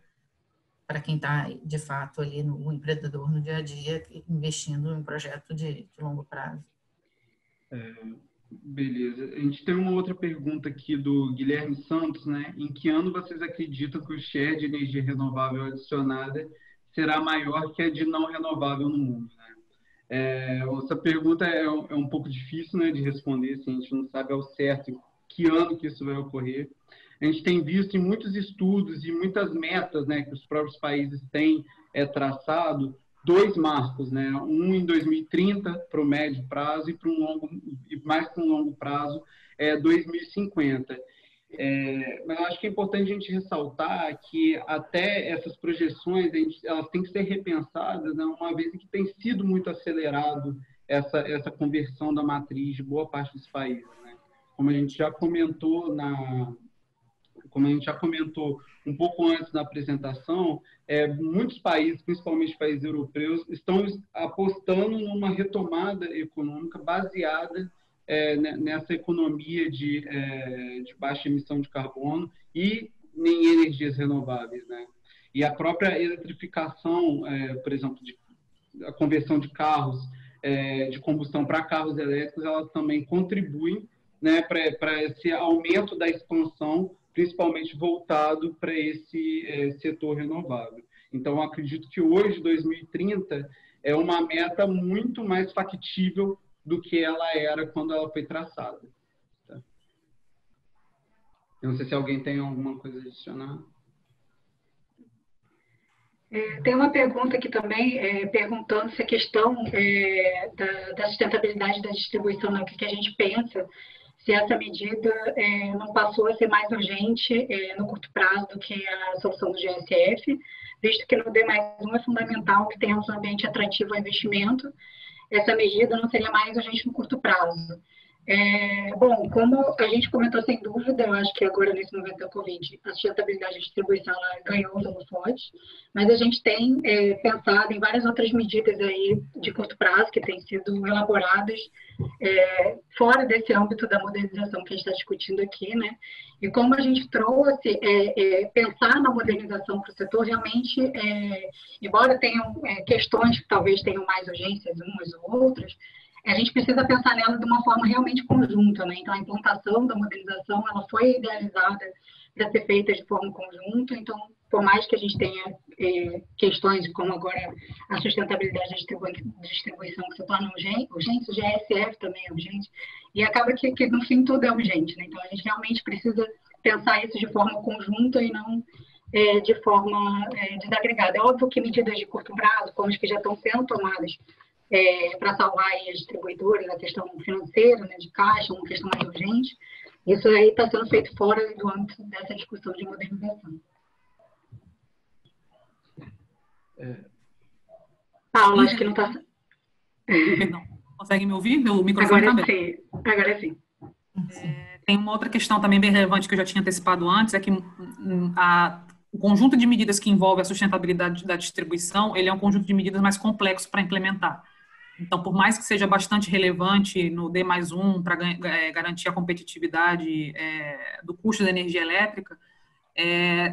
para quem está, de fato, ali no empreendedor no dia a dia, investindo em um projeto de longo prazo. Beleza. A gente tem uma outra pergunta aqui do Guilherme Santos, né? Em que ano vocês acreditam que o share de energia renovável adicionada será maior que a de não renovável no mundo, né? Essa pergunta é um pouco difícil, né, de responder, assim, a gente não sabe ao certo que ano que isso vai ocorrer. A gente tem visto em muitos estudos e muitas metas, né, que os próprios países têm traçado, dois marcos, né? Um em 2030 para o médio prazo e mais para um longo prazo 2050. Mas eu acho que é importante a gente ressaltar que até essas projeções elas têm que ser repensadas, né, uma vez que tem sido muito acelerado essa conversão da matriz de boa parte dos países, né? Como a gente já comentou um pouco antes na apresentação, muitos países, principalmente países europeus, estão apostando numa retomada econômica baseada nessa economia de baixa emissão de carbono e em energias renováveis, né? E a própria eletrificação, por exemplo, a conversão de carros de combustão para carros elétricos, elas também contribuem, né, para esse aumento da expansão, principalmente voltado para esse setor renovável. Então, acredito que hoje, 2030, é uma meta muito mais factível do que ela era quando ela foi traçada. Tá? Eu não sei se alguém tem alguma coisa a adicionar. Tem uma pergunta aqui também, perguntando se a questão da sustentabilidade da distribuição, né, o que a gente pensa, se essa medida não passou a ser mais urgente no curto prazo do que a solução do GSF, visto que no D+1 é fundamental que tenhamos um ambiente atrativo ao investimento, essa medida não seria mais urgente no curto prazo. Bom, como a gente comentou, sem dúvida, eu acho que agora, nesse momento da Covid, a sustentabilidade da distribuição ela ganhou um novo forte, mas a gente tem pensado em várias outras medidas aí de curto prazo que têm sido elaboradas fora desse âmbito da modernização que a gente está discutindo aqui, né? E como a gente trouxe, pensar na modernização para o setor, realmente, embora tenham questões que talvez tenham mais urgências umas ou outras, a gente precisa pensar nela de uma forma realmente conjunta, né? Então, a implantação da modernização, ela foi idealizada para ser feita de forma conjunta. Então, por mais que a gente tenha questões como agora a sustentabilidade da distribuição que se torna urgente, o GSF também é urgente, e acaba que no fim tudo é urgente, né? Então, a gente realmente precisa pensar isso de forma conjunta e não de forma desagregada. É óbvio que medidas de curto prazo, como as que já estão sendo tomadas, para salvar aí as distribuidoras, a questão financeira, né, de caixa, uma questão mais urgente. Isso aí está sendo feito fora do âmbito dessa discussão de modernização. Paula, acho que não está... Perdão. Consegue me ouvir? Meu microfone agora está aberto. Agora sim. Tem uma outra questão também bem relevante que eu já tinha antecipado antes, é que o conjunto de medidas que envolve a sustentabilidade da distribuição, ele é um conjunto de medidas mais complexo para implementar. Então, por mais que seja bastante relevante no D+1 para garantir a competitividade do custo da energia elétrica,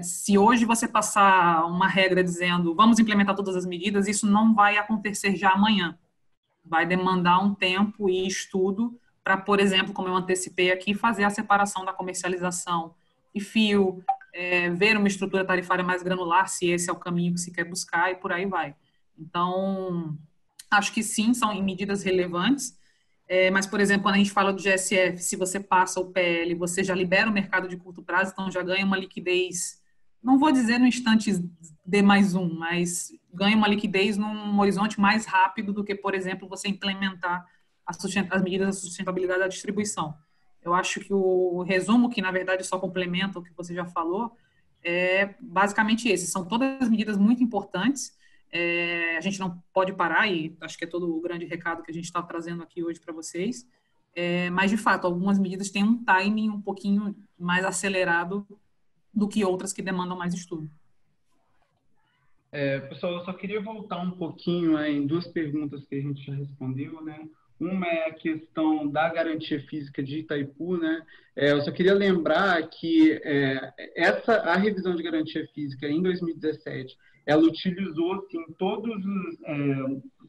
se hoje você passar uma regra dizendo vamos implementar todas as medidas, isso não vai acontecer já amanhã. Vai demandar um tempo e estudo para, por exemplo, como eu antecipei aqui, fazer a separação da comercialização e fio, ver uma estrutura tarifária mais granular, se esse é o caminho que se quer buscar, e por aí vai. Então, acho que sim, são medidas relevantes, mas, por exemplo, quando a gente fala do GSF, se você passa o PL, você já libera o mercado de curto prazo, então já ganha uma liquidez, não vou dizer no instante D+1, mas ganha uma liquidez num horizonte mais rápido do que, por exemplo, você implementar as medidas da sustentabilidade da distribuição. Eu acho que o resumo, que na verdade só complementa o que você já falou, é basicamente esse. São todas medidas muito importantes. A gente não pode parar, e acho que é todo o grande recado que a gente está trazendo aqui hoje para vocês. Mas, de fato, algumas medidas têm um timing um pouquinho mais acelerado do que outras que demandam mais estudo. Pessoal, eu só queria voltar um pouquinho em duas perguntas que a gente já respondeu, né? Uma é a questão da garantia física de Itaipu, né? Eu só queria lembrar que a revisão de garantia física em 2017, ela utilizou assim,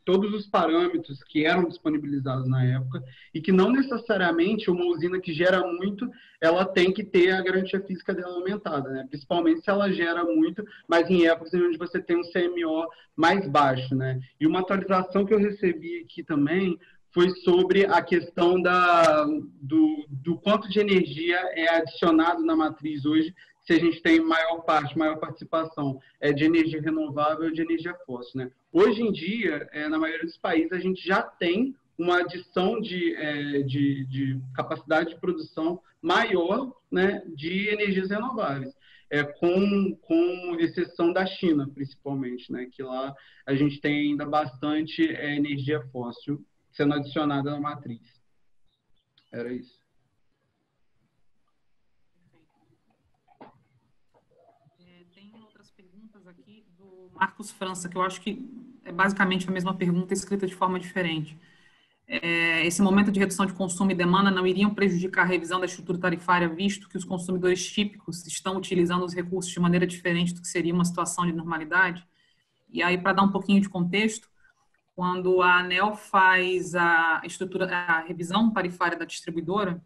todos os parâmetros que eram disponibilizados na época e que não necessariamente uma usina que gera muito, ela tem que ter a garantia física dela aumentada, né? Principalmente se ela gera muito, mas em épocas onde você tem um CMO mais baixo, né? E uma atualização que eu recebi aqui também foi sobre a questão do quanto de energia é adicionado na matriz hoje, se a gente tem maior participação de energia renovável ou de energia fóssil, né? Hoje em dia, na maioria dos países, a gente já tem uma adição de capacidade de produção maior, né, de energias renováveis, com exceção da China, principalmente, né, que lá a gente tem ainda bastante energia fóssil sendo adicionada na matriz. Era isso. Tem outras perguntas aqui do Marcos França, que eu acho que é basicamente a mesma pergunta escrita de forma diferente. Esse momento de redução de consumo e demanda não iriam prejudicar a revisão da estrutura tarifária, visto que os consumidores típicos estão utilizando os recursos de maneira diferente do que seria uma situação de normalidade? E aí, para dar um pouquinho de contexto, quando a ANEEL faz a revisão tarifária da distribuidora,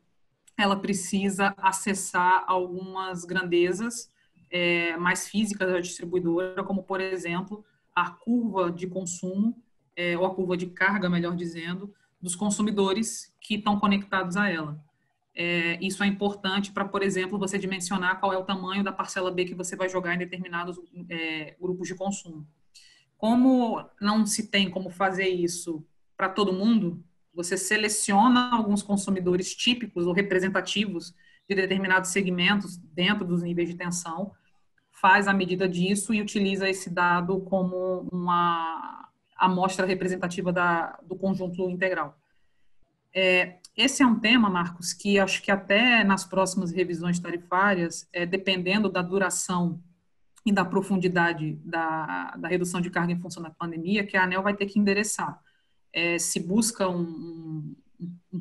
ela precisa acessar algumas grandezas mais físicas da distribuidora, como, por exemplo, a curva de consumo, ou a curva de carga, melhor dizendo, dos consumidores que estão conectados a ela. Isso é importante para, por exemplo, você dimensionar qual é o tamanho da parcela B que você vai jogar em determinados grupos de consumo. Como não se tem como fazer isso para todo mundo, você seleciona alguns consumidores típicos ou representativos de determinados segmentos dentro dos níveis de tensão, faz a medida disso e utiliza esse dado como uma amostra representativa do conjunto integral. Esse é um tema, Marcos, que acho que até nas próximas revisões tarifárias, dependendo da duração e da profundidade da redução de carga em função da pandemia, que a ANEEL vai ter que endereçar. Se busca um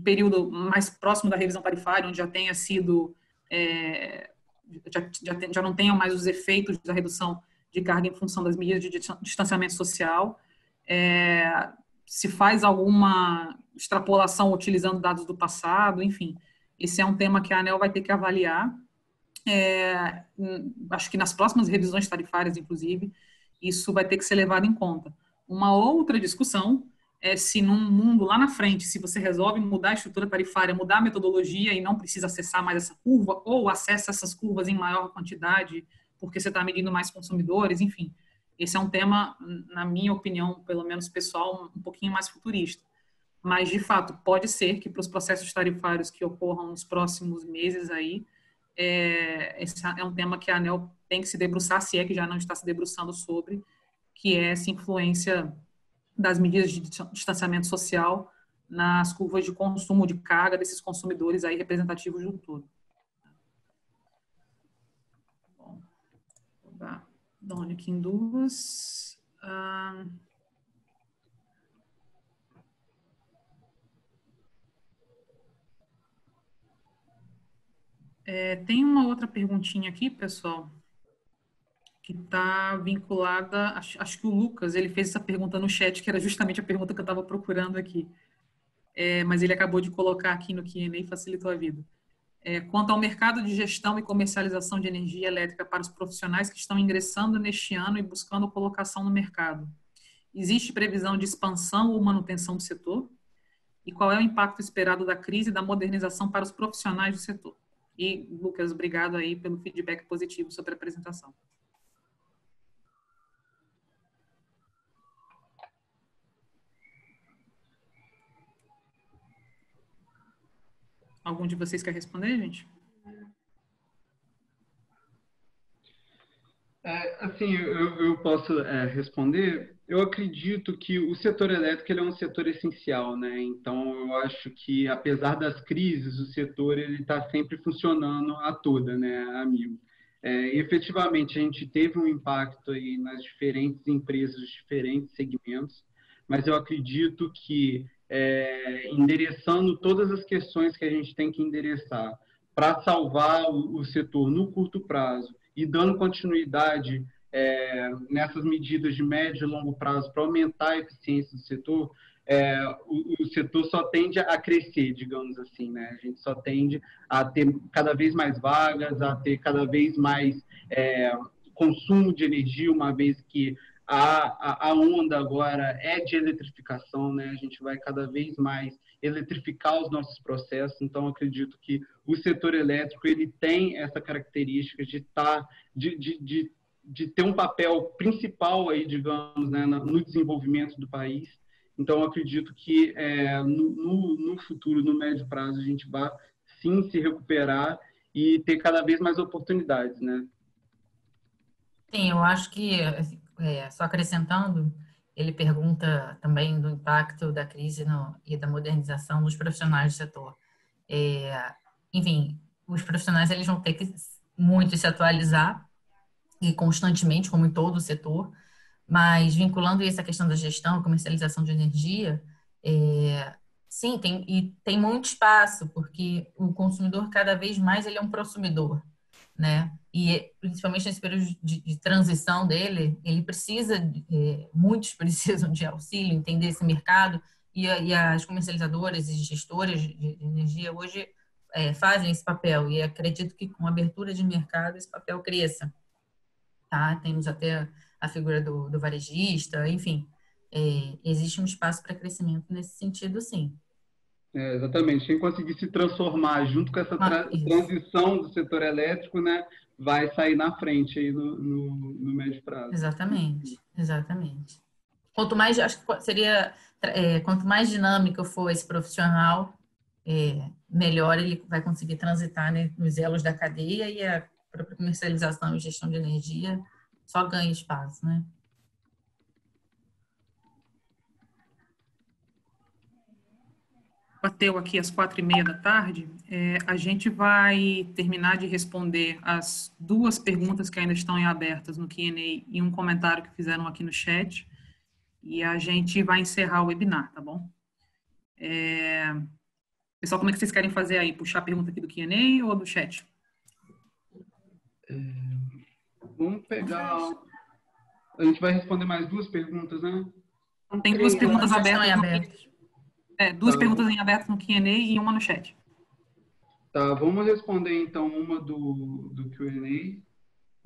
período mais próximo da revisão tarifária, onde já tenha sido, já não tenham mais os efeitos da redução de carga em função das medidas de distanciamento social, se faz alguma extrapolação utilizando dados do passado, enfim. Esse é um tema que a ANEEL vai ter que avaliar. Acho que nas próximas revisões tarifárias, inclusive, isso vai ter que ser levado em conta. Uma outra discussão é se num mundo lá na frente, se você resolve mudar a estrutura tarifária, mudar a metodologia e não precisa acessar mais essa curva, ou acessa essas curvas em maior quantidade, porque você está medindo mais consumidores, enfim. Esse é um tema, na minha opinião, pelo menos pessoal, um pouquinho mais futurista. Mas, de fato, pode ser que para os processos tarifários que ocorram nos próximos meses aí, esse é um tema que a ANEEL tem que se debruçar, se é que já não está se debruçando sobre, que é essa influência das medidas de distanciamento social nas curvas de consumo de carga desses consumidores aí representativos do todo. Bom, vou dar nome aqui em duas. Tem uma outra perguntinha aqui, pessoal, que está vinculada, acho que o Lucas, ele fez essa pergunta no chat, que era justamente a pergunta que eu estava procurando aqui, mas ele acabou de colocar aqui no Q&A e facilitou a vida. Quanto ao mercado de gestão e comercialização de energia elétrica para os profissionais que estão ingressando neste ano e buscando colocação no mercado, existe previsão de expansão ou manutenção do setor? E qual é o impacto esperado da crise e da modernização para os profissionais do setor? E, Lucas, obrigado aí pelo feedback positivo sobre a apresentação. Algum de vocês quer responder, gente? Assim, eu posso responder. Eu acredito que o setor elétrico ele é um setor essencial, né? Então, eu acho que, apesar das crises, o setor está sempre funcionando a toda, né, amigo? E, efetivamente, a gente teve um impacto aí nas diferentes empresas, diferentes segmentos, mas eu acredito que, endereçando todas as questões que a gente tem que endereçar para salvar o setor no curto prazo, e dando continuidade nessas medidas de médio e longo prazo para aumentar a eficiência do setor, o setor só tende a crescer, digamos assim, né? A gente só tende a ter cada vez mais vagas, a ter cada vez mais consumo de energia, uma vez que a onda agora é de eletrificação, né? A gente vai cada vez mais eletrificar os nossos processos, então acredito que o setor elétrico ele tem essa característica de ter um papel principal aí, digamos, né, no desenvolvimento do país. Então acredito que no futuro, no médio prazo, a gente vai sim se recuperar e ter cada vez mais oportunidades, né? Sim, eu acho que, só acrescentando, ele pergunta também do impacto da crise e da modernização nos profissionais do setor. Enfim, os profissionais eles vão ter que muito se atualizar, e constantemente, como em todo o setor, mas vinculando isso à questão da gestão, comercialização de energia, sim, tem muito espaço, porque o consumidor cada vez mais ele é um prosumidor, né? E principalmente nesse período de transição dele, ele precisa, muitos precisam de auxílio, entender esse mercado, e as comercializadoras e gestoras de energia hoje fazem esse papel, e acredito que com a abertura de mercado esse papel cresça. Tá? Temos até a figura do varejista, enfim, existe um espaço para crescimento nesse sentido, sim. Exatamente. Quem conseguir se transformar junto com essa transição do setor elétrico, né, vai sair na frente aí no médio prazo. Exatamente. Quanto mais, acho que seria, quanto mais dinâmico for esse profissional, melhor ele vai conseguir transitar, né, nos elos da cadeia, e a própria comercialização e gestão de energia só ganha espaço, né? Bateu aqui às 4h30 a gente vai terminar de responder as 2 perguntas que ainda estão em abertas no Q&A e um comentário que fizeram aqui no chat, e a gente vai encerrar o webinar, tá bom? Pessoal, como é que vocês querem fazer aí? Puxar a pergunta aqui do Q&A ou do chat? Vamos pegar... A gente vai responder mais 2 perguntas, né? Tem 2 perguntas abertas. 2 perguntas em aberto no Q&A e uma no chat. Tá, vamos responder então uma do Q&A,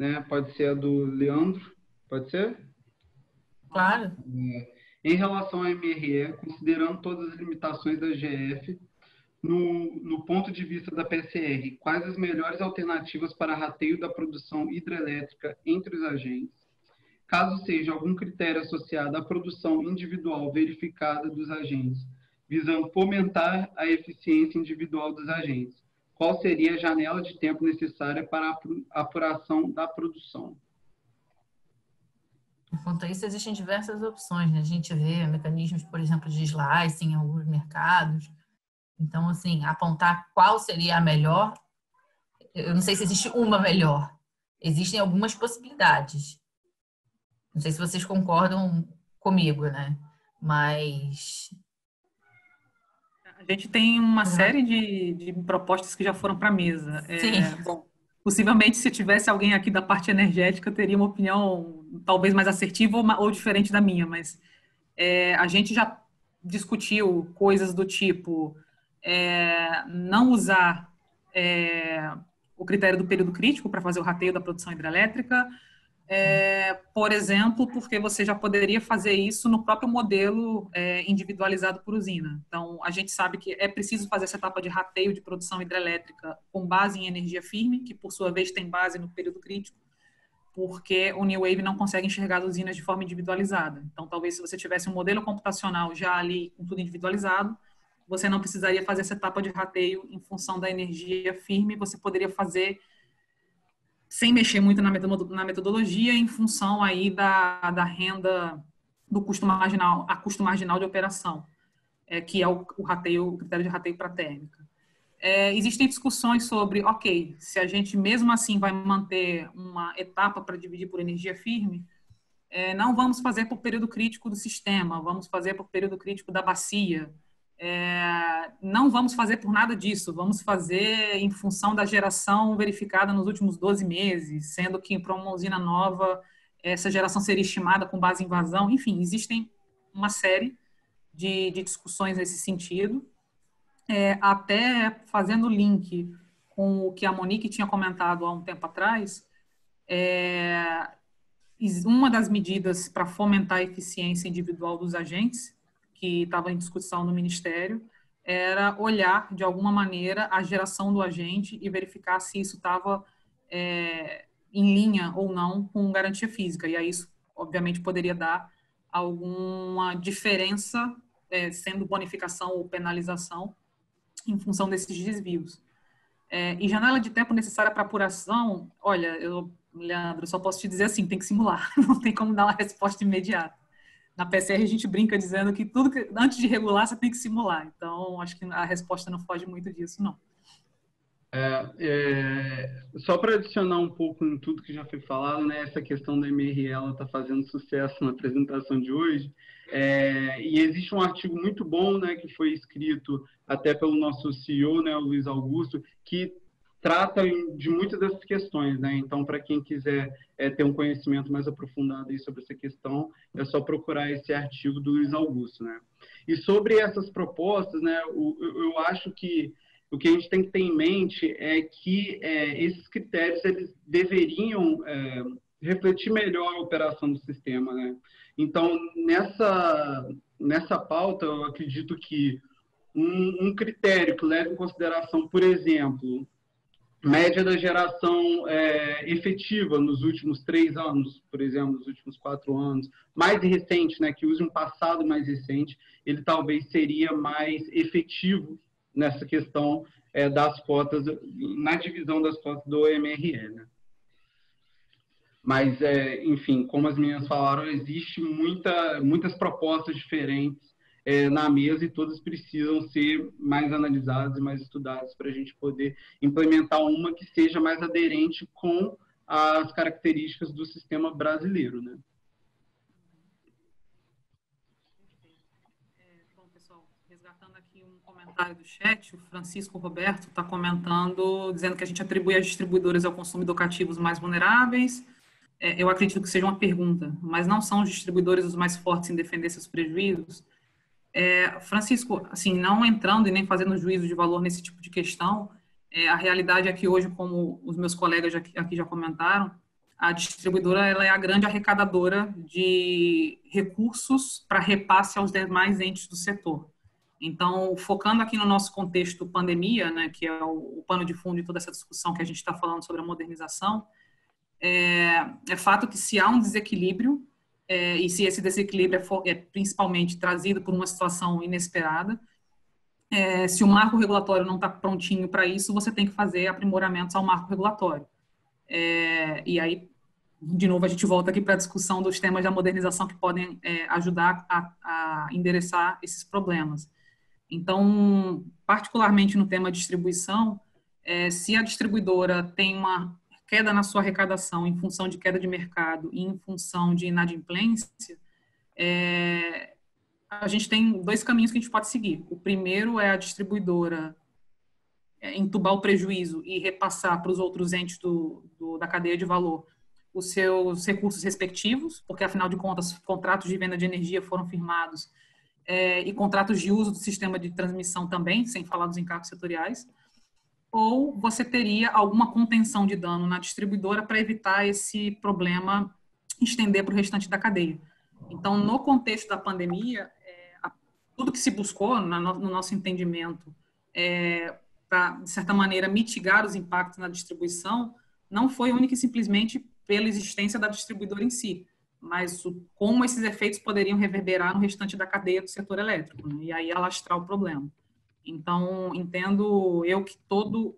né? Pode ser a do Leandro, pode ser? Claro. Em relação à MRE, considerando todas as limitações da GF, no ponto de vista da PCR, quais as melhores alternativas para rateio da produção hidrelétrica entre os agentes? Caso seja algum critério associado à produção individual verificada dos agentes, visando fomentar a eficiência individual dos agentes, qual seria a janela de tempo necessária para a apuração da produção? Quanto a isso, existem diversas opções, né? A gente vê mecanismos, por exemplo, de slicing em alguns mercados. Então, assim, apontar qual seria a melhor, eu não sei se existe uma melhor. Existem algumas possibilidades. Não sei se vocês concordam comigo, né? Mas... A gente tem uma série de propostas que já foram para a mesa. Bom, possivelmente, se tivesse alguém aqui da parte energética, teria uma opinião talvez mais assertiva ou diferente da minha, mas a gente já discutiu coisas do tipo não usar o critério do período crítico para fazer o rateio da produção hidrelétrica, por exemplo, porque você já poderia fazer isso no próprio modelo individualizado por usina. Então, a gente sabe que é preciso fazer essa etapa de rateio de produção hidrelétrica com base em energia firme, que por sua vez tem base no período crítico, porque o New Wave não consegue enxergar as usinas de forma individualizada. Então, talvez se você tivesse um modelo computacional já ali com tudo individualizado, você não precisaria fazer essa etapa de rateio em função da energia firme, você poderia fazer sem mexer muito na metodologia, em função aí da renda, do custo marginal, a custo marginal de operação, que é o critério de rateio para térmica. Existem discussões sobre, ok, se a gente mesmo assim vai manter uma etapa para dividir por energia firme, não vamos fazer por período crítico do sistema, vamos fazer por período crítico da bacia, não vamos fazer por nada disso, vamos fazer em função da geração verificada nos últimos 12 meses, sendo que para uma usina nova essa geração seria estimada com base em vazão, enfim, existem uma série de discussões nesse sentido, até fazendo link com o que a Monique tinha comentado há um tempo atrás, uma das medidas para fomentar a eficiência individual dos agentes, que estava em discussão no Ministério, era olhar, de alguma maneira, a geração do agente e verificar se isso estava em linha ou não com garantia física. E aí isso, obviamente, poderia dar alguma diferença, sendo bonificação ou penalização, em função desses desvios. E janela de tempo necessária para apuração, olha, Leandro, eu só posso te dizer assim, tem que simular, não tem como dar uma resposta imediata. Na PCR a gente brinca dizendo que tudo que, antes de regular, você tem que simular. Então, acho que a resposta não foge muito disso, não. Só para adicionar um pouco em tudo que já foi falado, né, essa questão da MRE, ela está fazendo sucesso na apresentação de hoje, e existe um artigo muito bom, né, que foi escrito até pelo nosso CEO, né, o Luiz Augusto, que trata de muitas dessas questões, né? Então, para quem quiser ter um conhecimento mais aprofundado aí sobre essa questão, é só procurar esse artigo do Luiz Augusto, né? E sobre essas propostas, né, eu acho que o que a gente tem que ter em mente é que esses critérios eles deveriam refletir melhor a operação do sistema, né? Então, nessa pauta, eu acredito que um critério que leva em consideração, por exemplo, média da geração efetiva nos últimos 3 anos, por exemplo, nos últimos 4 anos, mais recente, né, que use um passado mais recente, ele talvez seria mais efetivo nessa questão das cotas, na divisão das cotas do MRE, né? Mas, enfim, como as meninas falaram, existe muitas propostas diferentes na mesa e todas precisam ser mais analisadas e mais estudadas para a gente poder implementar uma que seja mais aderente com as características do sistema brasileiro, né? Bom, pessoal, resgatando aqui um comentário do chat, o Francisco Roberto está comentando, dizendo que a gente atribui às distribuidoras ao consumo educativo os mais vulneráveis. Eu acredito que seja uma pergunta, mas não são os distribuidores os mais fortes em defender seus prejuízos? Francisco, assim, não entrando e nem fazendo juízo de valor nesse tipo de questão, a realidade é que hoje, como os meus colegas aqui já comentaram, a distribuidora ela é a grande arrecadadora de recursos para repasse aos demais entes do setor. Então, focando aqui no nosso contexto pandemia, né, que é o pano de fundo de toda essa discussão que a gente está falando sobre a modernização, é fato que se há um desequilíbrio, e se esse desequilíbrio é principalmente trazido por uma situação inesperada, se o marco regulatório não está prontinho para isso, você tem que fazer aprimoramentos ao marco regulatório. E aí, de novo, a gente volta aqui para a discussão dos temas da modernização que podem ajudar a endereçar esses problemas. Então, particularmente no tema distribuição, se a distribuidora tem uma queda na sua arrecadação em função de queda de mercado e em função de inadimplência, a gente tem 2 caminhos que a gente pode seguir. O primeiro é a distribuidora entubar o prejuízo e repassar para os outros entes da cadeia de valor os seus recursos respectivos, porque, afinal de contas, contratos de venda de energia foram firmados e contratos de uso do sistema de transmissão também, sem falar dos encargos setoriais. Ou você teria alguma contenção de dano na distribuidora para evitar esse problema estender para o restante da cadeia. Então, no contexto da pandemia, tudo que se buscou, no nosso entendimento, para, de certa maneira, mitigar os impactos na distribuição, não foi única e simplesmente pela existência da distribuidora em si, mas como esses efeitos poderiam reverberar no restante da cadeia do setor elétrico, né? E aí alastrar o problema. Então, entendo eu que todo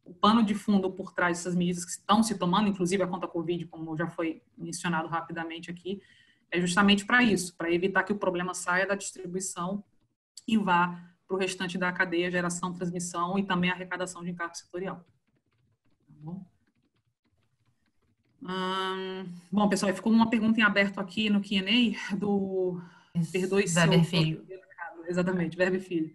o pano de fundo por trás dessas medidas que estão se tomando, inclusive a conta Covid, como já foi mencionado rapidamente aqui, é justamente para isso, para evitar que o problema saia da distribuição e vá para o restante da cadeia, geração, transmissão e também arrecadação de encargo setorial. Tá bom? Bom, pessoal, ficou uma pergunta em aberto aqui no Q&A do... Perdoe se Weber Filho. Exatamente, Weber Filho.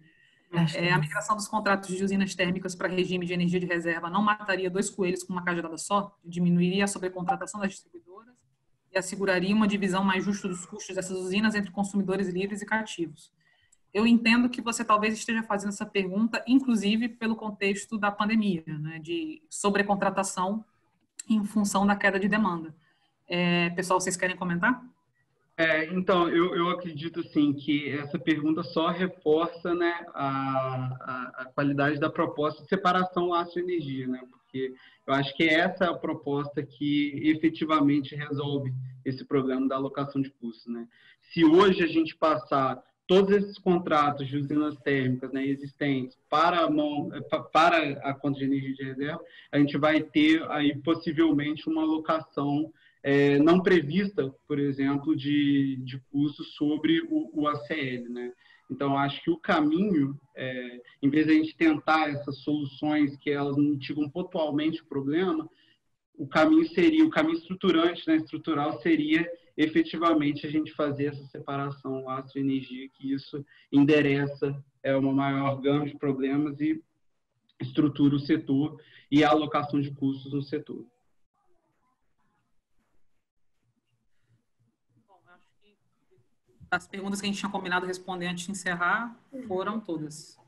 A migração dos contratos de usinas térmicas para regime de energia de reserva não mataria 2 coelhos com uma cajadada só? Diminuiria a sobrecontratação das distribuidoras? e asseguraria uma divisão mais justa dos custos dessas usinas entre consumidores livres e cativos. Eu entendo que você talvez esteja fazendo essa pergunta, inclusive pelo contexto da pandemia, né, de sobrecontratação em função da queda de demanda. Pessoal, vocês querem comentar? Então, eu acredito assim, que essa pergunta só reforça, né, a qualidade da proposta de separação aço-energia, né, porque eu acho que essa é a proposta que efetivamente resolve esse problema da alocação de custos. Né. Se hoje a gente passar todos esses contratos de usinas térmicas, né, existentes para a conta de energia de reserva, a gente vai ter aí possivelmente uma alocação não prevista, por exemplo, de custos sobre o ACL. Né? Então, acho que o caminho, em vez de a gente tentar essas soluções que elas mitigam pontualmente o problema, o caminho estruturante, né, estrutural, seria efetivamente a gente fazer essa separação aço-energia, que isso endereça uma maior gama de problemas e estrutura o setor e a alocação de custos no setor. As perguntas que a gente tinha combinado responder antes de encerrar foram todas.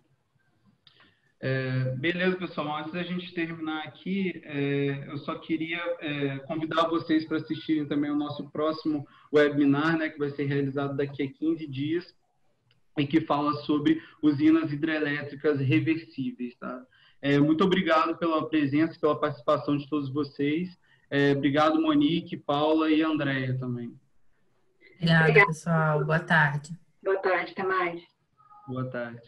Beleza, pessoal. Antes da gente terminar aqui, eu só queria convidar vocês para assistirem também o nosso próximo webinar, né, que vai ser realizado daqui a 15 dias, e que fala sobre usinas hidrelétricas reversíveis. Tá? Muito obrigado pela presença e pela participação de todos vocês. Obrigado, Monique, Paula e Andréia também. Obrigada, pessoal. Boa tarde. Boa tarde, até mais. Boa tarde.